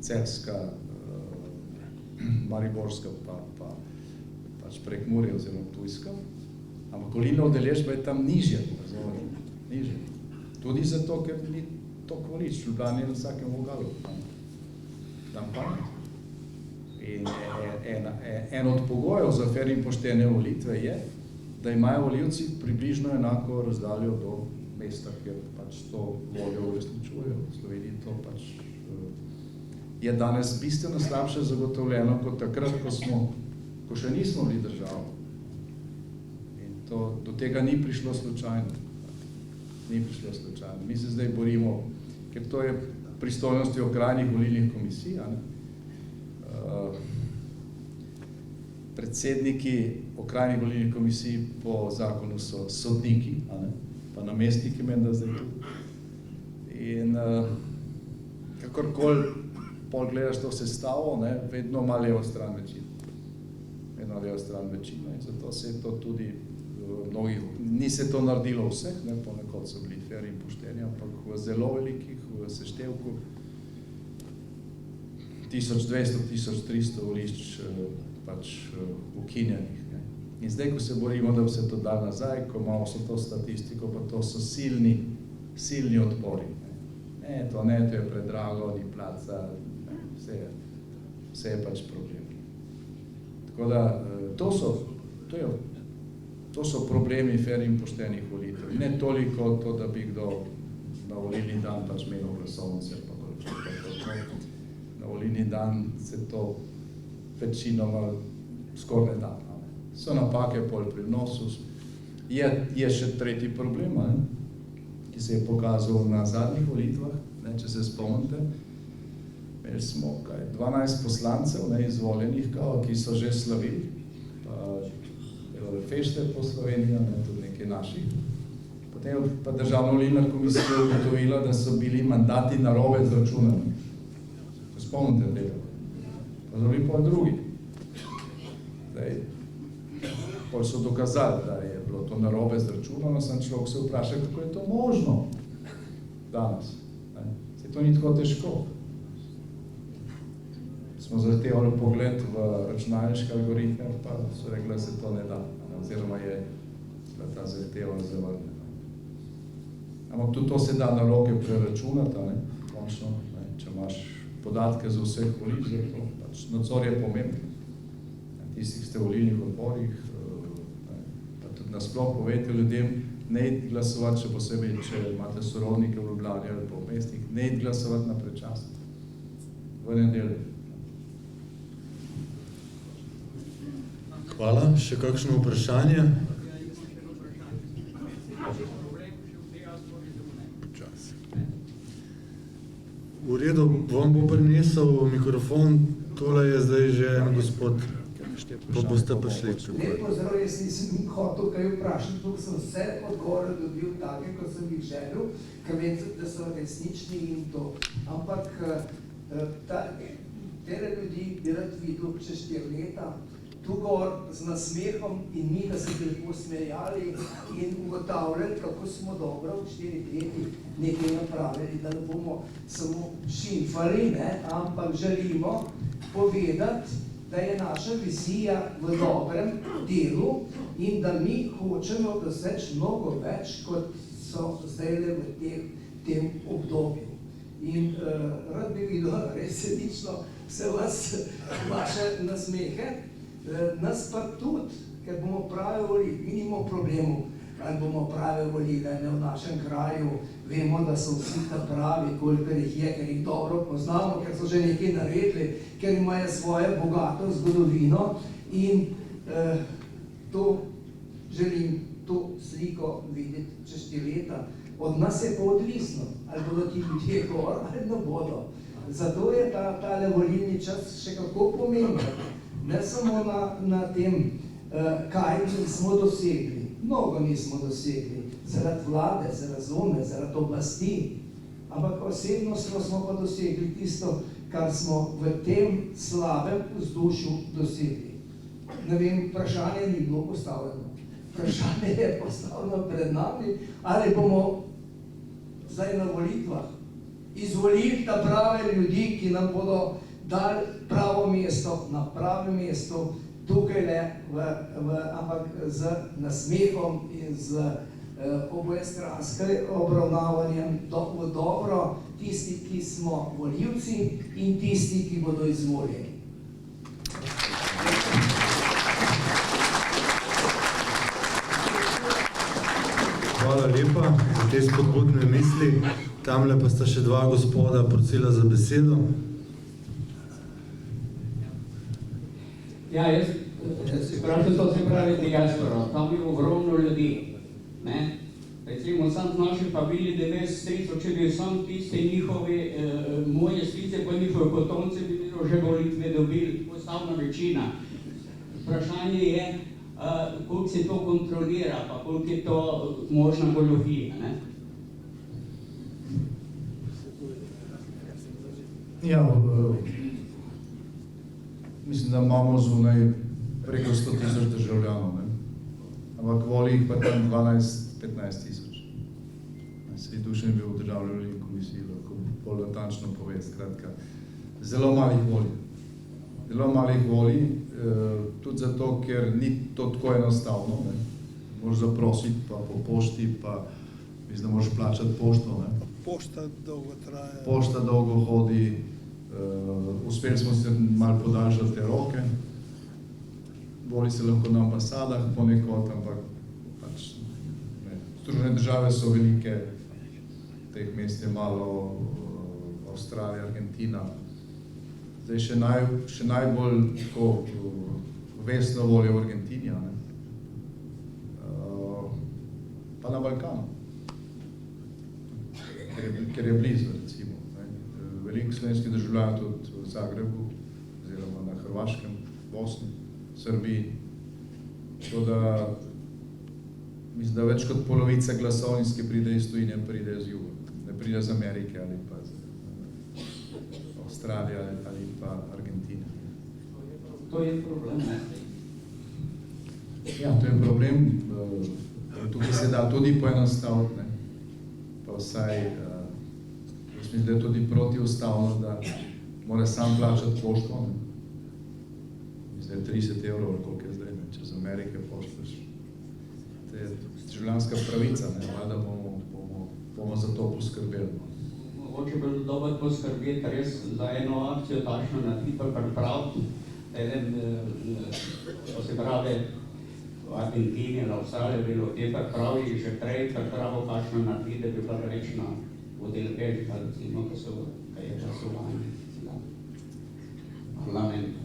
Celjska, Mariborska pa Prekmurje oziroma Ptujska, ampak volilna udeležba je tam nižja, nižja. Tudi zato, ker ni toliko volišč, v Ljubljani je na vsakem vogalu, tam pamet. In en od pogojev za fer in poštene volitve je, da imajo volivci približno enako razdaljo do mesta, kjer pač to voljo uresničujejo. V Sloveniji to pač je danes bistveno slabše zagotovljeno kot takrat, ko še nismo bili država. In do tega ni prišlo slučajno. Ni prišlo slučajno. Mi se zdaj borimo, ker to je pristojnosti okrajnih volilnih komisij, predsedniki okrajnih volilnih komisij po zakonu so sodniki, pa namestniki menda zdaj tu. In kakorkoli pol gledaš to sestavo, vedno ima levo stran večino. Vedno levo stran večino in zato se je to tudi mnogih, ni se to naredilo vseh, ponekod so bili fer in pošteni, ampak v zelo velikih, v seštevku 1200-1300 volišč pač ukinjenih. In zdaj, ko se borimo, da bi se to dal nazaj, ko imamo vso to statistiko, pa to so silni odpori. To je predrago, ni placa, vse je pač problem. Tako da, to so problemi fer in poštenih volitev. Ne toliko to, da bi kdo na volilni dan pač menil glasovnice, na volilni dan se to večinoma skoraj ne da. So napake pol pri vnosu. Je še tretji problem, ki se je pokazal na zadnjih volitvah, če se spomnite. Imeli smo 12 poslancev izvoljenih, ki so že slavili, fešte po Sloveniji, tudi nekaj naših. Potem je pa Državna volilna komisija ugotovila, da so bili mandati narobe izračunani. Se spomnite tega? Pa so bili pol drugi. Pol so dokazali, da je bilo to narobe izračunano, sem človek se vprašal, kako je to možno danes. Se to ni tako težko. Smo zahtevali pogled v računalniške algoritme, pa so rekli, da se to ne da, oziroma je ta zahteva zavrnjena. Ampak tudi to se da na roke preračunati, končno, če imaš podatke za vseh volišč, zato pač nadzor je pomemben. Tisti, ki ste v volilnih odborih, pa tudi nasploh povejte ljudem, ne iti glasovati, še posebej, če imate sorodnike v Ljubljani ali pa v mestih, ne iti glasovati na predčasno. V nedeljo.
Hvala. Še kakšno vprašanje? V redu, vam bo prinesel mikrofon, tole je zdaj že en gospod, pa boste prišli.
Lep pozdrav, jaz nisem hotel kaj vprašati, tukaj sem vse odgovore dobil take, kot sem jih želel, ker vem, da so resnični in to. Ampak tere ljudi bi rad videl čez 4 leta, tu gor z nasmehom in mi, da se lepo smejali in ugotavljali, kako smo dobro v 4 leti nekaj napravili, da ne bomo samo šimfali, ampak želimo povedati, da je naša vizija v dobrem delu in da mi hočemo doseči mnogo več, kot so zdaj v tem obdobju. In rad bi videl resnično vse vaše nasmehe, nas pa tudi, ker bomo prave volili, mi nimamo problemov, ali bomo prave volili, ne v našem kraju, vemo, da so vsi ta pravi, koliko jih je, ker jih dobro poznamo, ker so že nekaj naredili, ker imajo svojo bogato zgodovino in to želim to sliko videti čez 4 leta. Od nas je pa odvisno, ali bodo ti ljudje gor, ali ne bodo. Zato je tale volilni čas še kako pomemben. Ne samo na tem, kaj nismo dosegli. Mnogo nismo dosegli. Zaradi vlade, se razume, zaradi oblasti. Ampak osebnostno smo pa dosegli tisto, kar smo v tem slabem vzdušju dosegli. Ne vem, vprašanje ni bilo postavljeno. Vprašanje je postavljeno pred nami, ali bomo zdaj na volitvah izvolili ta prave ljudi, ki nam bodo dali pravo mesto, na pravem mestu, tukaj le, ampak z nasmehom in z obojestranskim obravnavanjem v dobro tisti, ki smo volivci in tisti, ki bodo izvoljeni.
Hvala lepa za te spodbudne misli. Tamle pa sta še 2 gospoda prosila za besedo.
Ja, jaz vprašam to, se pravi diaspora. Tam je ogromno ljudi. Recimo, sam z naši familiji 90-300, če bi sam tiste njihove, moje strice pa njihove potomce bi že volitve dobili, postavna večina. Vprašanje je, koliko se to kontrolira, pa koliko je to možna goljufija.
Ja, mislim, da imamo zunaj preko 100.000 državljanov, ampak voli jih pa tam 12-15 tisoč. Saj Dušan je bil v državni volilni komisiji, lahko bolj natančno pove, skratka. Zelo malih voli. Zelo malih voli, tudi zato, ker ni to tako enostavno. Moraš zaprositi pa po pošti, pa mislim, da moraš plačati pošto.
Pošta dolgo traja.
Pošta dolgo hodi, uspeli smo se malo podaljšati te roke, voli se lahko na ambasadah ponekod, ampak pač ne. Združene države so velike, teh mest je malo, Avstralija, Argentina. Zdaj še najbolj tako vesno volijo v Argentini, pa na Balkanu, ker je blizu, recimo. Veliko slovenskih državljanov tudi v Zagrebu, oziroma na Hrvaškem, Bosni, Srbiji. Tako da, mislim, da več kot polovica glasovnic, ki pride iz tujine, pride iz juga. Ne pride iz Amerike ali pa iz Avstralije ali pa Argentine.
To je problem, ne?
Ja, to je problem. Tukaj se da tudi poenostaviti, ne? Pa vsaj, mislim, da je tudi protiustavno, da mora sam plačati pošto, ne? Mislim, da je 30 evrov, koliko je zdaj, ne? Če z Amerike poštaš. To je državljanska pravica, ne? Da bomo za to poskrbeli.
Mogoče bi dobro poskrbeti res za eno akcijo takšno na hitro pripraviti, to se pravi v Argentini, na Avstraliji bilo te pripravi, že prej pripravo kakšno narediti, da bi bila rečna udeležba, recimo, kaj je glasovanje na parlamentu.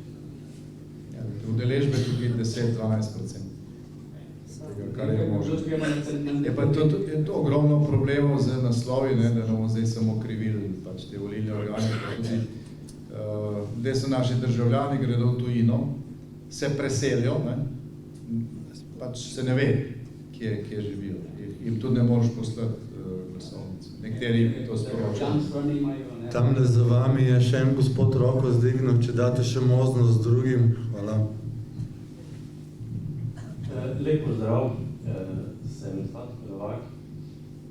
Udeležbe je tukaj 10-12%. Kar je možno. Je pa to ogromno problemov z naslovi, da ne bomo zdaj samo krivili pač te volilne organe, pa tudi, kde so naši državljani, gredo v tujino, se preselijo, pač se ne ve, kje živijo. In tudi ne moreš poslati glasovnice. Nekateri to sporočajo.
Tamle za vami je še en gospod roko zdignil, če date še možnost drugim. Hvala.
Lep pozdrav, sem Zlatko Novak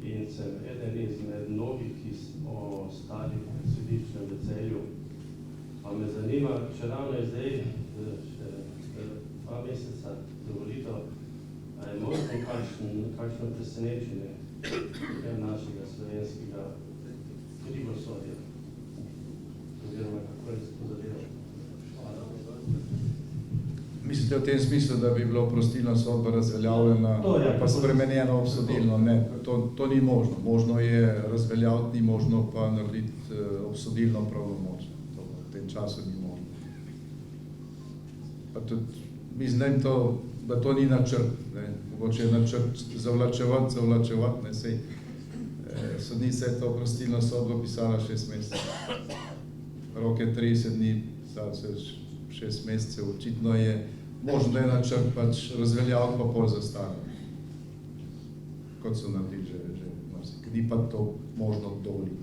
in sem eden izmed mnogih, ki smo ostali v središčnem v Celju. Pa me zanima, če ravno je zdaj, še 2 meseca do volitev, je možno kakšno presenečenje našega slovenskega krivosodja, oziroma kako je se to zadevo?
Mislim, Mislite v tem smislu, da bi bila oprostilna sodba razveljavljena, pa spremenjeno obsodilno? Ne, to ni možno. Možno je razveljaviti, ni možno pa narediti obsodilno pravnomočno. To v tem času ni možno. Pa tudi, mislim, da to ni načrt. Mogoče je načrt zavlačevati, ne, sej. Sodnica je to oprostilno sodbo pisala 6 mesecev. Rok je 30 dni, zdaj se 6 mesecev. Očitno je možno, da je načrt pač razveljaviti, pa pol zastaviti. Kot so naredili že marsikaj. Ni pa to možno dovoliti.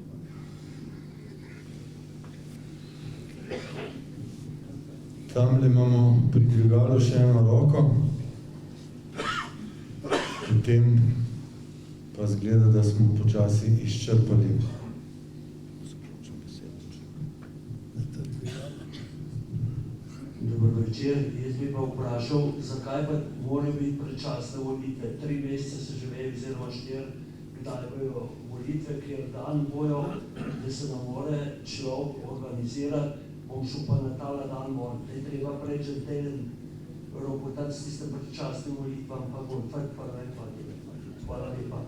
Tamle imamo pri dvigalu še eno roko. Potem pa zgleda, da smo počasi izčrpali.
Dober večer, jaz bi pa vprašal, zakaj pa morajo biti predčasne volitve? 3 mesece se že ve, oziroma 4, kdaj bojo volitve, kjer dan bojo, da se ne more človek organizirati, bom šel pa na tale dan moram. Da je treba preči teden ropotati s tistem predčasnim volitvam, pa golfati, pa ne pa. Hvala lepa.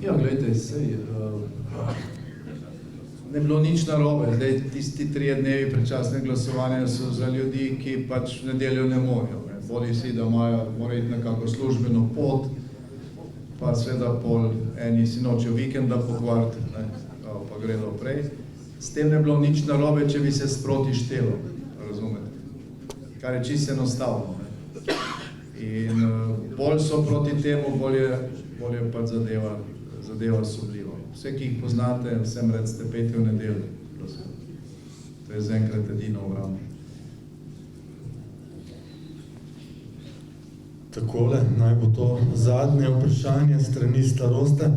Ja, gledajte, sej, ne bilo nič narobe. Zdaj, tisti 3 dnevi predčasne glasovanja so za ljudi, ki pač v nedeljo ne morajo. Bodi si, da morajo iti nekako službeno pot, pa seveda pol eni si nočejo vikenda pokvariti, pa gredo prej. S tem ne bilo nič narobe, če bi se sproti štelo, razumete? Kar je čisto enostavno. In bolj so proti temu, bolj je pač zadeva sumljiva. Vse, ki jih poznate, vsem recite, pejte v nedeljo. To je zaenkrat edino obrambo.
Takole, naj bo to zadnje vprašanje strani staroste.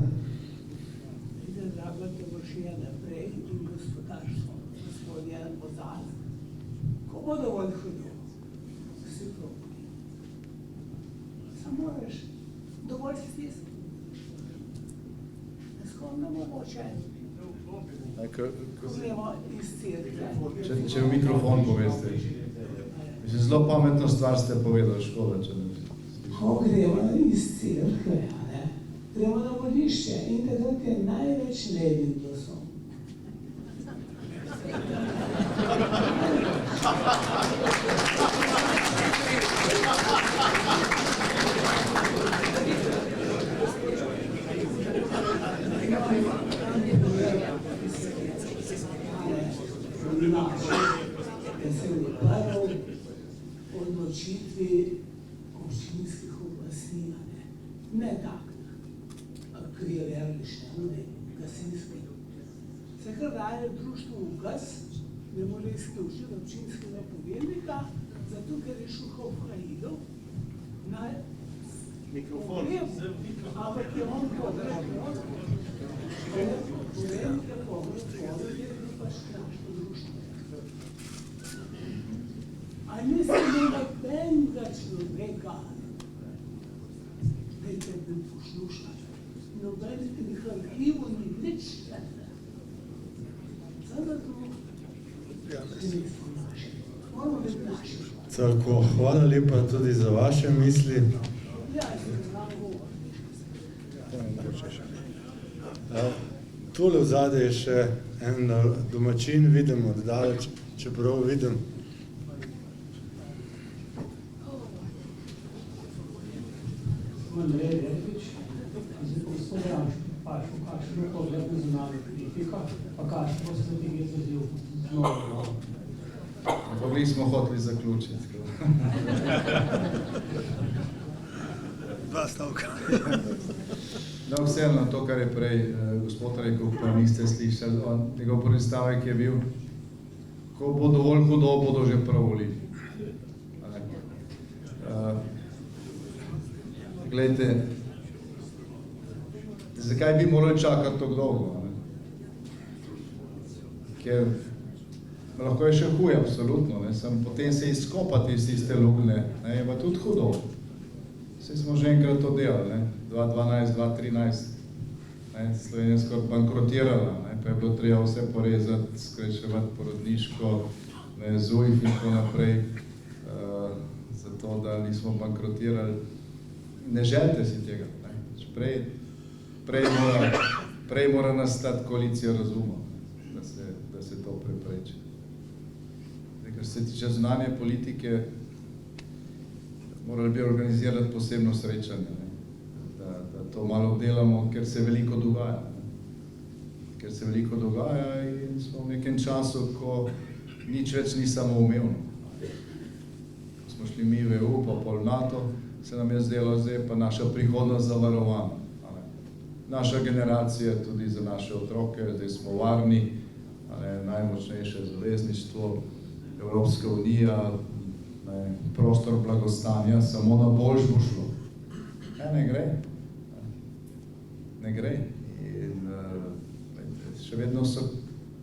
Ko bo dovolj hodil, vsi proti. Samo moraš dovolj stisniti. Neskodno mogoče. Gremo iz cerkve.
Če v mikrofon poveste. Zelo pametno stvar ste povedali, škoda, če ne.
Ko gremo iz cerkve, gremo na volišče in takrat je največ levih glasov. Da se prvo odločitvi občinskih oblasti, ne tak, ki je verlične, gasinski. Se kar daje društvo ugaz, ne more izključiti občinskega poveljnika, zato ker je šel v Haidu, naj mikrofon, ampak je on povedal, poveljnik je povedal, ker je bil pač našto društvo. A nisem imela benga človeka, dajte bi poslušali, nobenih arhivov ni nič četne. Sada to nismo naši. Moramo biti naši.
Tako, hvala lepa tudi za vaše misli. Tule vzadej je še en domačin, vidim od daleč, čeprav vidim.
Andrej Repič, zdaj gospodaram, pašo, kakšno je pogled na zunanje politika, pa kakšno strategijo zadev z novo.
Pa bili smo hoteli zaključiti.
Dva stavka.
No, vseeno, to, kar je prej gospod rekel, pa niste slišali, njegov prvi stavek je bil, ko bo dovolj hudo, bodo že prav volili. Glejte, zakaj bi morali čakati tako dolgo? Ker lahko je še huje, absolutno, potem se izkopati iz tiste lugne, je pa tudi hudo. Vse smo že enkrat to delali, 2012, 2013. Slovenija skoraj bankrotirala, pa je bilo treba vse porezati, skrajševati porodniško, ZUJF in tako naprej, zato da nismo bankrotirali. Ne želite si tega. Prej mora nastati koalicija razuma, da se to prepreči. Kar se tiče zunanje politike, morali bi organizirati posebno srečanje, da to malo obdelamo, ker se veliko dogaja. Ker se veliko dogaja in smo v nekem času, ko nič več ni samoumevno. Ko smo šli mi v EU, pa pol NATO, se nam je zdelo, zdaj pa naša prihodnost zavarovana. Naša generacija, tudi za naše otroke, zdaj smo varni, najmočnejše zavezništvo, Evropska unija, prostor blagostanja, samo na boljš bo šlo. Ne gre. Ne gre. In še vedno so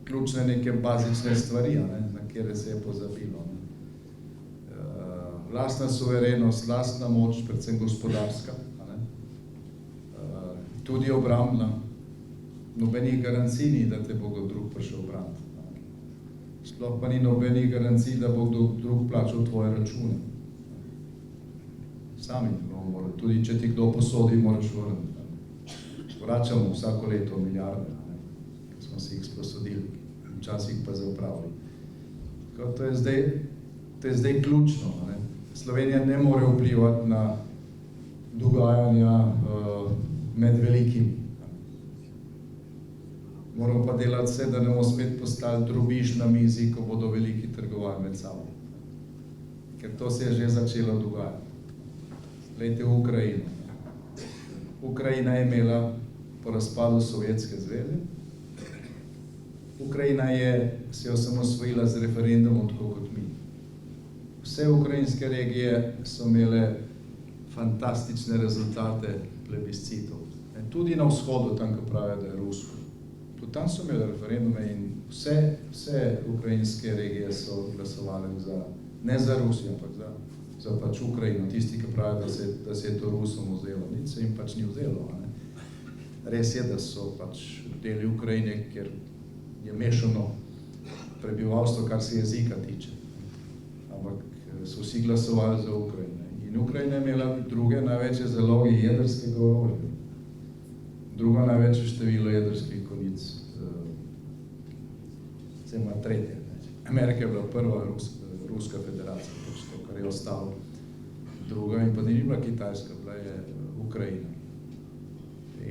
ključne neke bazične stvari, na kjer se je pozabilo. Lastna suverenost, lastna moč, predvsem gospodarska, tudi obrambna. Nobenih garancij ni, da te bo kdo drug prišel braniti. Sploh pa ni nobenih garancij, da bo kdo drug plačal tvoje račune. Sami bomo morali, tudi če ti kdo posodi, moraš vrniti. Vračamo vsako leto milijarde, ki smo si jih sposodili, včasih pa zapravili. To je zdaj ključno. Slovenija ne more vplivati na dogajanja med velikim. Moramo pa delati vse, da ne bomo spet postali drobiž na mizi, ko bodo veliki trgovali med sabo. Ker to se je že začelo dogajati. Glejte v Ukrajino. Ukrajina je imela po razpadu Sovjetske zveze. Ukrajina se je osamosvojila z referendumom, tako kot mi. Vse ukrajinske regije so imele fantastične rezultate plebiscitov. Tudi na vzhodu, tam, ko pravijo, da je rusko. Tudi tam so imeli referendume in vse ukrajinske regije so glasovali ne za Rusijo, ampak za pač Ukrajino. Tisti, ki pravijo, da se je to Rusom vzelo. Nič se jim pač ni vzelo. Res je, da so pač deli Ukrajine, kjer je mešano prebivalstvo, kar se jezika tiče. Ampak so vsi glasovali za Ukrajino. In Ukrajina je imela druge največje zaloge jedrskega orožja. Druga največje število jedrskih konic. Zdaj ima tretje. Amerika je bila prva, Ruska federacija, to, kar je ostalo. Druga in pa ni bila Kitajska, bila je Ukrajina.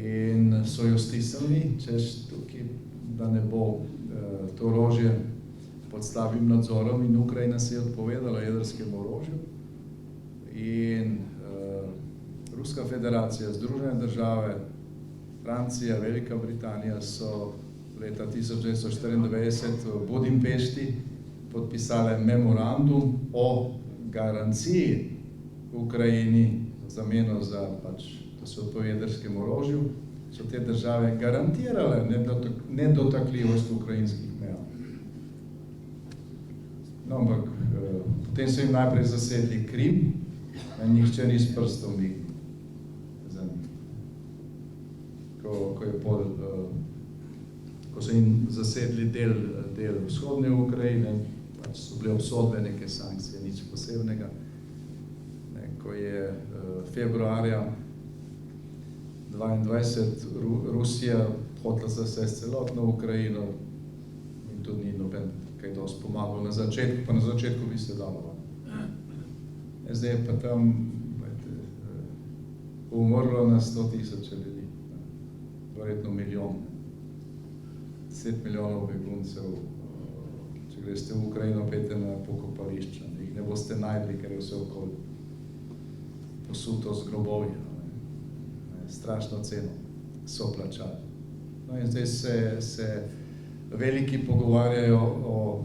In so jo stisnili, češ tukaj, da ne bo to orožje pod slabim nadzorom in Ukrajina se je odpovedala jedrskemu orožju. In Ruska federacija, Združene države, Francija, Velika Britanija so leta 1994 v Budimpešti podpisale memorandum o garanciji Ukrajini v zameno za da se odpove jedrskemu orožju, so te države garantirale nedotakljivost ukrajinskih meja. No, ampak potem so jim najprej zasedli Krim, in nihče ni s prstom mignil za njih. Ko so jim zasedli del vzhodne Ukrajine, pač so bile obsodbe neke sankcije, nič posebnega. Ko je februarja 22 Rusija hotela zasesti celotno Ukrajino in tudi ni noben kaj dosti pomagal na začetku, pa na začetku bi se dalo. Zdaj je pa tam umrlo na 100,000 ljudi, verjetno milijon. 10 milijonov beguncev, če greste v Ukrajino, pejte na pokopališča, jih ne boste najdli, ker je vse okoli posuto z grobovi. Strašno ceno so plačali. No in zdaj se veliki pogovarjajo o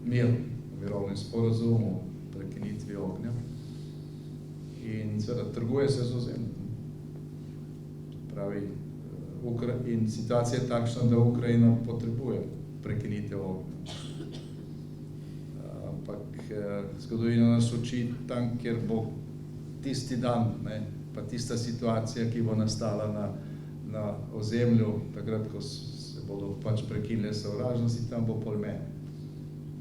miru, o mirovnem sporazumu, o prekinitvi ognja. In seveda trguje se z ozemljem. Pravi, in situacija je takšna, da Ukrajina potrebuje prekinitev ognja. Ampak zgodovina nas uči tam, kjer bo tisti dan, pa tista situacija, ki bo nastala na ozemlju, takrat, ko se bodo pač prekinile sovražnosti, tam bo pol mene.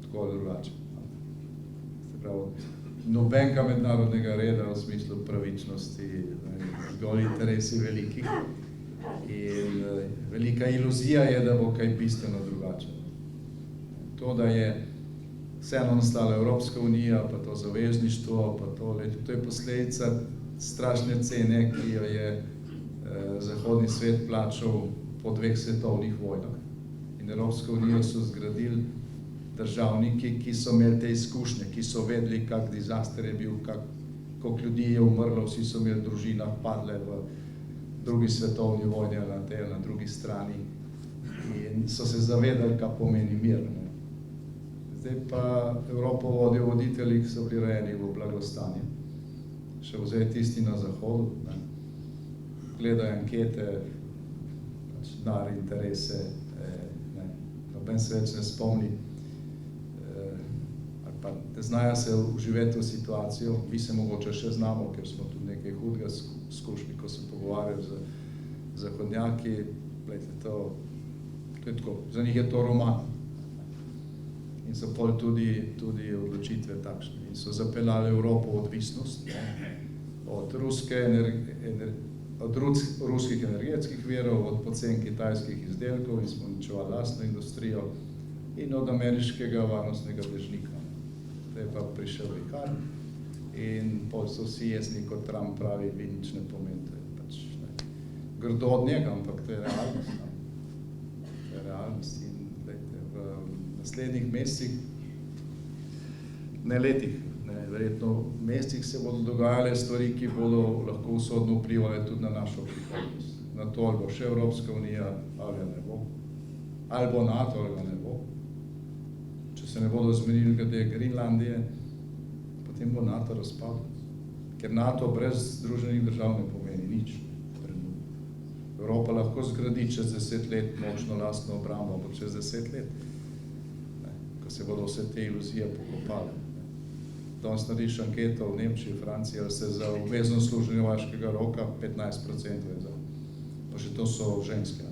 Tako ali drugače. Se pravi, nobenega mednarodnega reda v smislu pravičnosti, zgolj interesi velikih. In velika iluzija je, da bo kaj bistveno drugače. To, da je vseeno nastala Evropska unija, pa to zavezništvo, pa to je posledica strašne cene, ki jo je zahodni svet plačal po 2 svetovnih vojnah. In Evropsko unijo so zgradili državniki, ki so imeli te izkušnje, ki so vedeli, kak disaster je bil, koliko ljudi je umrlo, vsi so imeli v družinah padle v drugi svetovni vojni ali na drugi strani in so se zavedali, kaj pomeni mir. Zdaj pa Evropo vodijo voditelji, ki so bili rojeni v blagostanje. Še vzeti tisti na zahodu, gledajo ankete, denar, interese, noben se več ne spomni, ali pa ne znajo se vživeti v situacijo, mi se mogoče še znamo, ker smo tudi nekaj hudega skušali, ko se pogovarjali z zahodnjaki, gledajte, to je tako, za njih je to roman. In so pol tudi odločitve takšne. In so zapeljali Evropo v odvisnost od ruskih energetskih virov, od pocen kitajskih izdelkov in smo uničevali lastno industrijo in od ameriškega varnostnega dežnika. Zdaj je pa prišel vihar in pol so vsi jezni, kot Trump pravi, vi nič ne pomeni. Pač, grdo od njega, ampak to je realnost. To je realnost. In gledajte, v naslednjih mesecih, ne letih, verjetno v mesecih se bodo dogajale stvari, ki bodo lahko usodno vplivali tudi na našo prihodnost. Na to, ali bo še Evropska unija, ali ne bo. Ali bo NATO, ali ne bo. Če se ne bodo zmenili glede Grenlandije, potem bo NATO razpadlo. Ker NATO brez Združenih držav ne pomeni nič. Evropa lahko zgradi čez 10 let močno lastno obrambo, ampak čez 10 let, ko se bodo vse te iluzije pokopale. Danes narediš anketo v Nemčiji, Franciji, ali se za obvezno služenje vojaškega roka 15% je za. Pa še to so ženske,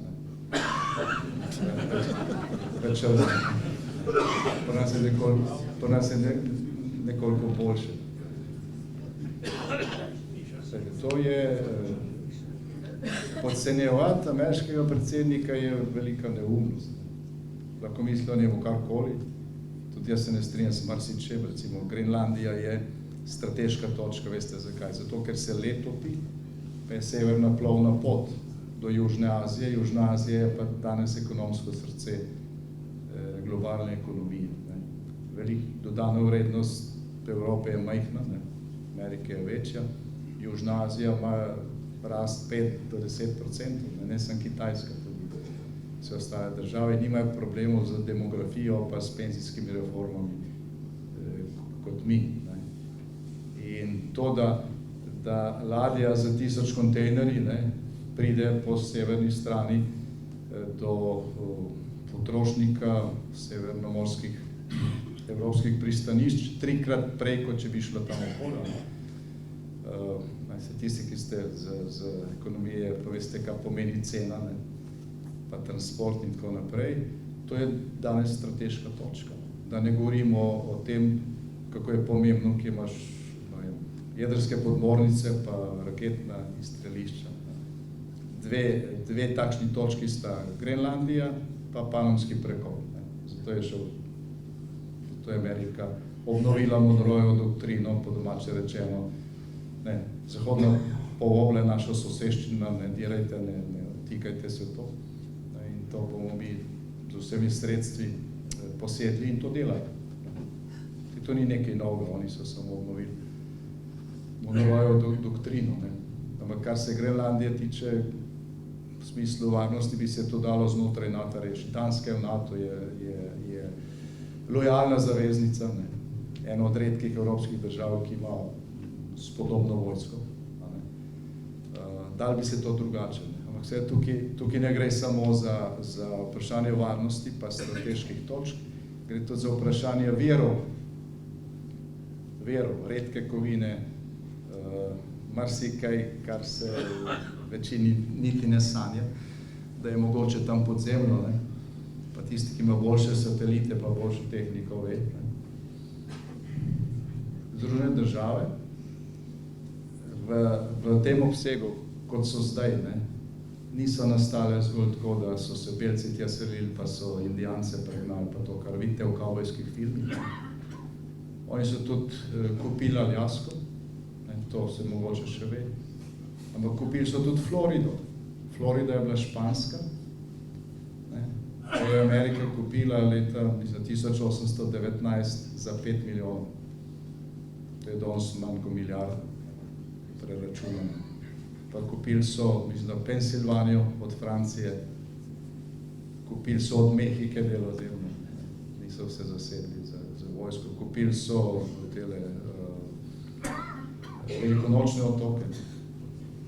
več ali po nas je nekoliko boljše. To je podcenjevati ameriškega predsednika je velika neumnost. Lahko misli o njemu karkoli. Tudi jaz se ne strinjam s marsičem, recimo Grenlandija je strateška točka, veste zakaj? Zato, ker se led topi, pa je severna plovna pot do Južne Azije. Južna Azija je pa danes ekonomsko srce globalne ekonomije. Dodana vrednost Evrope je majhna, Amerike je večja, Južna Azija ima rast 5 do 10%, ne sem Kitajska tudi. Vse ostale države nimajo problemov z demografijo pa s penzijskimi reformami kot mi. In to, da ladja za 1000 kontejnerji pride po severni strani do potrošnika severnomorskih evropskih pristanišč, 3-krat prej, kot če bi šlo tam okoli. Tisti, ki ste z ekonomije, pa veste, kaj pomeni cena, pa transport in tako naprej, to je danes strateška točka. Da ne govorimo o tem, kako je pomembno, ki imaš jedrske podmornice pa raketna izstrelišča. Dve takšni točki sta Grenlandija pa Panamski prehod. Zato je Amerika obnovila Monroejevo doktrino, po domače rečeno, zahodna polobla je naša soseščina, ne dirajte, ne odtikajte se to. In to bomo mi z vsemi sredstvi posedli in to delajo. To ni nekaj novega, oni so samo obnovili Monroejevo doktrino. Ampak kar se Grenlandije tiče, v smislu varnosti bi se to dalo znotraj NATO rešiti. Danska v NATO je lojalna zaveznica, ena od redkih evropskih držav, ki ima spodobno vojsko. Dal bi se to drugače. Ampak vse tukaj ne gre samo za vprašanje varnosti pa strateških točk, gre tudi za vprašanje verov, redke kovine, marsikaj, kar se večini niti ne sanja, da je mogoče tam podzemno, ne? Pa tisti, ki ima boljše satelite, pa boljšo tehniko ve. Združene države v tem obsegu, kot so zdaj, ne, niso nastale zgolj tako, da so se belci tja selili, pa so Indijance pregnali, pa to, kar vidite v kavbojskih filmih. Oni so tudi kupili Aljasko, to se mogoče še ve, ampak kupili so tudi Florido. Florida je bila španska, to je Amerika kupila leta 1819 za 5 milijonov. To je danes manj kot milijarda preračunano. Pa kupili so, mislim, da Pensilvanijo od Francije, kupili so od Mehike del ozemlja, niso vse zasedli za vojsko, kupili so tele velikonočne otoke,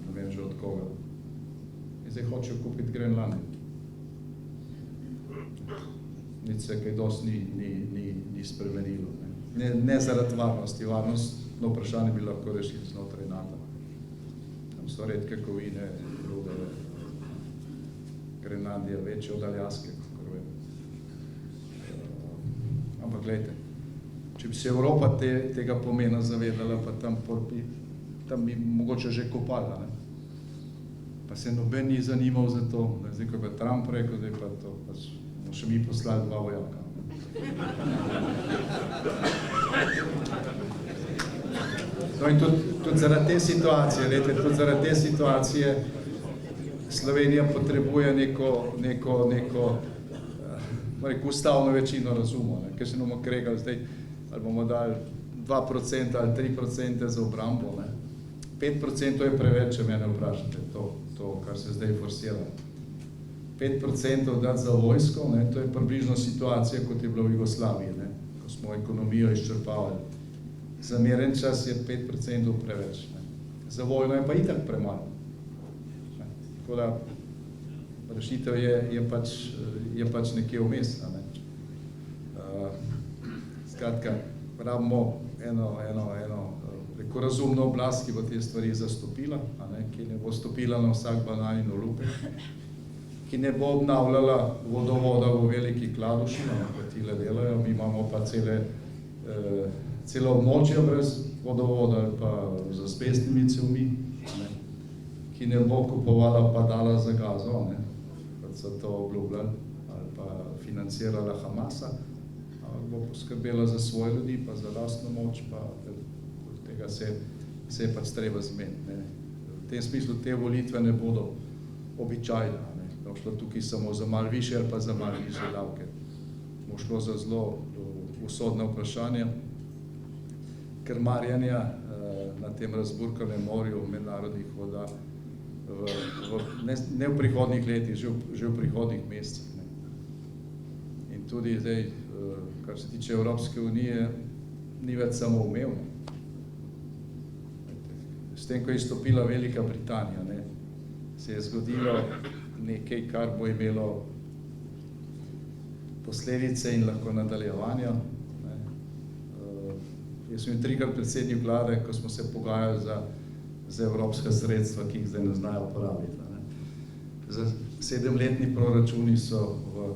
ne vem že od koga. In zdaj hočejo kupiti Grenlandijo. Nič se kaj dosti ni spremenilo. Ne zaradi varnosti. Varnostno vprašanje bi lahko rešili znotraj NATO. Tam so redke kovine, druge, Grenlandija večja od Aljaske, kakor vem. Ampak gledajte, če bi se Evropa tega pomena zavedala, pa tam bi mogoče že kopala, ne? Pa se noben ni zanimal za to, zdaj, ko je Trump rekel, zdaj pa to, pa smo še mi poslali 2 vojaka. No in tudi zaradi te situacije, gledajte, tudi zaradi te situacije Slovenija potrebuje neko ustavno večino razuma, ker se bomo kregali zdaj, ali bomo dali 2% ali 3% za obrambo, ne. 5% je preveč, če mene vprašate, to, kar se zdaj forsira. 5% dati za vojsko, ne, to je približno situacija, kot je bila v Jugoslaviji, ne, ko smo ekonomijo izčrpavali. Za miren čas je 5% preveč, ne. Za vojno je pa itak premalo. Tako da rešitev je pač nekje vmes. Skratka, rabimo eno razumno oblast, ki bo te stvari zastopila, ki ne bo stopila na vsak banan in olupek, ki ne bo obnavljala vodovoda v veliki Kladuši, kot tile delajo, mi imamo pa celo območje brez vodovoda ali pa z azbestnimi cevmi, ki ne bo kupovala padala za Gazo, kot so to obljubljali, ali pa financirala Hamasa, ampak bo poskrbela za svoje ljudi, pa za lastno moč, pa tega se je pač treba zmeniti. V tem smislu te volitve ne bodo običajne. Bo šlo tukaj samo za malo više ali pa za malo više davke. Bo šlo za zelo usodne vprašanja, krmarjanja na tem razburkanem morju mednarodnih voda, ne v prihodnih letih, že v prihodnih mesecih. In tudi zdaj, kar se tiče Evropske unije, ni več samoumevno. S tem, ko je izstopila Velika Britanija, se je zgodilo nekaj, kar bo imelo posledice in lahko nadaljevanja. Jaz sem 3-krat predsednik vlade, ko smo se pogajali za evropska sredstva, ki jih zdaj ne znajo porabiti. Za 7-letni proračuni so v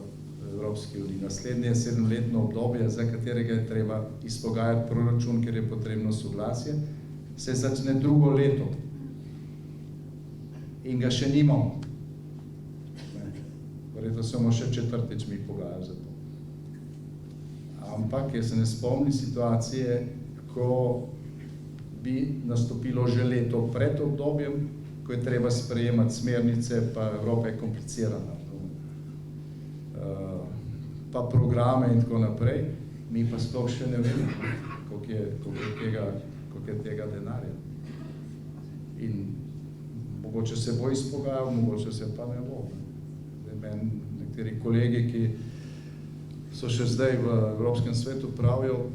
Evropski uniji. Naslednje je 7-letno obdobje, za katerega je treba izpogajati proračun, ker je potrebno soglasje, se začne drugo leto in ga še nimamo. Verjetno se bomo še 4. mi pogajali za to. Ampak jaz se ne spomnim situacije, ko bi nastopilo že leto pred obdobjem, ko je treba sprejemati smernice, pa Evropa je komplicirana. Pa programe in tako naprej, mi pa sploh še ne vemo, koliko je tega denarja. In mogoče se bo izpogajal, mogoče se pa ne bo. Nekateri kolegi, ki so še zdaj v Evropskem svetu, pravijo,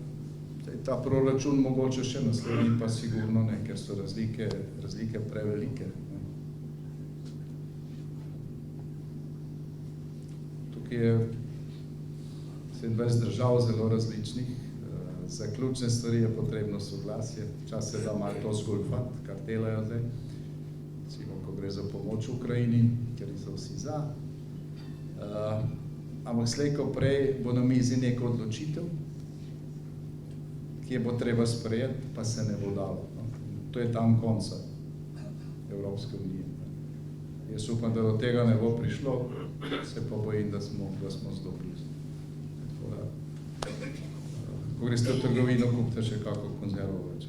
da je ta proračun mogoče še naslednji, pa sigurno ne, ker so razlike prevelike. Tukaj je 27 držav zelo različnih, za ključne stvari je potrebno soglasje, včasih se da malo to zgolfati, kar delajo zdaj, recimo, ko gre za pomoč Ukrajini, ker so vsi za. Ampak slej ko prej bo na mizi neka odločitev, ki je bo treba sprejeti, pa se ne bo dalo. To je tam konca Evropske unije. Jaz upam, da do tega ne bo prišlo, se pa bojim, da smo zelo blizu. Ko greste v trgovino, kupite še kako konzervo več.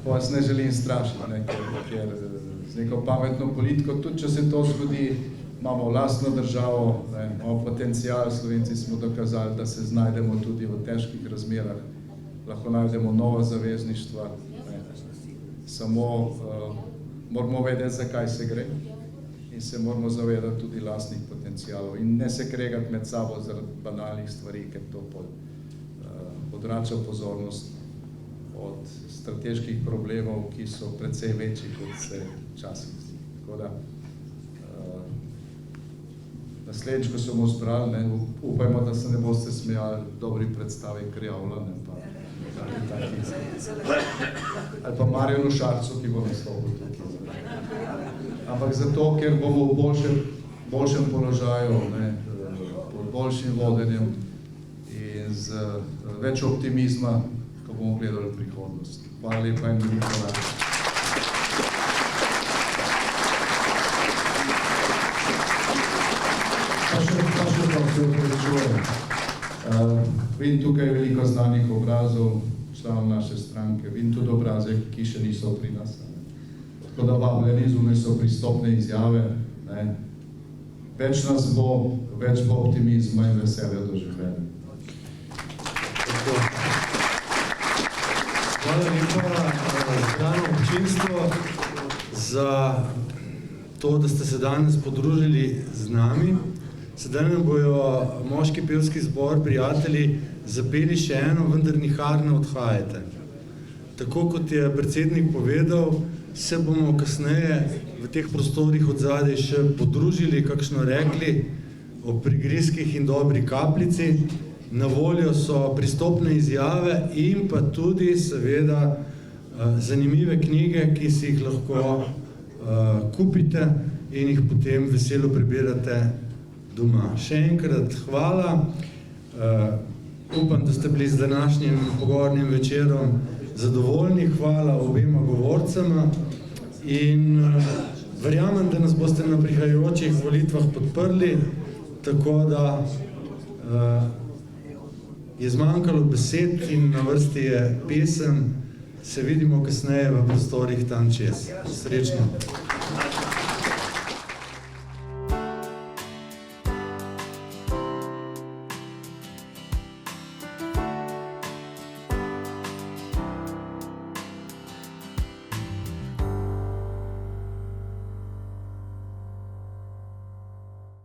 Pa vas ne želim strašiti, ne, ker z neko pametno politiko, tudi če se to zgodi, imamo vlastno državo, ne, imamo potencial, Slovenci smo dokazali, da se znajdemo tudi v težkih razmerah, lahko najdemo nova zavezništva, ne. Samo moramo vedeti, zakaj se gre in se moramo zavedati tudi lastnih potencialov in ne se kregati med sabo zaradi banalnih stvari, ker to odvrača pozornost od strateških problemov, ki so precej večji, kot se včasih zdi. Tako da, naslednjič, ko se bomo zbrali, ne, upajmo, da se ne boste smejali dobri predstavi Krjavla, ne, pa ali pa Marjanu Šarcu, ki bo nastopil tukaj. Ampak zato, ker bomo v boljšem položaju, ne, pod boljšim vodenjem in z več optimizma, ko bomo gledali prihodnost. Hvala lepa in veliko rad. Pa še to se upravičujem. Vidim tukaj veliko znanih obrazov, članov naše stranke, vidim tudi obraze, ki še niso pri nas. Tako da vabljeni, zunaj so pristopne izjave. Ne. Več nas bo, več bo optimizma in veselja do življenja.
Hvala lepa zbrano občinstvo za to, da ste se danes podružili z nami. Sedaj nam bojo moški pevski zbor, prijatelji, zapeli še eno, vendar nikar ne odhajate. Tako kot je predsednik povedal, se bomo kasneje v teh prostorih od zadaj še podružili, kakšno rekli, o prigrizkih in dobri kapljici. Na voljo so pristopne izjave in pa tudi seveda zanimive knjige, ki si jih lahko kupite in jih potem veselo prebirate doma. Še enkrat hvala. Upam, da ste bili z današnjim pogovornim večerom zadovoljni. Hvala obema govorcema in verjamem, da nas boste na prihajajočih volitvah podprli, tako da je zmanjkalo besed in na vrsti je pesem. Se vidimo kasneje v prostorih tam čez. Srečno.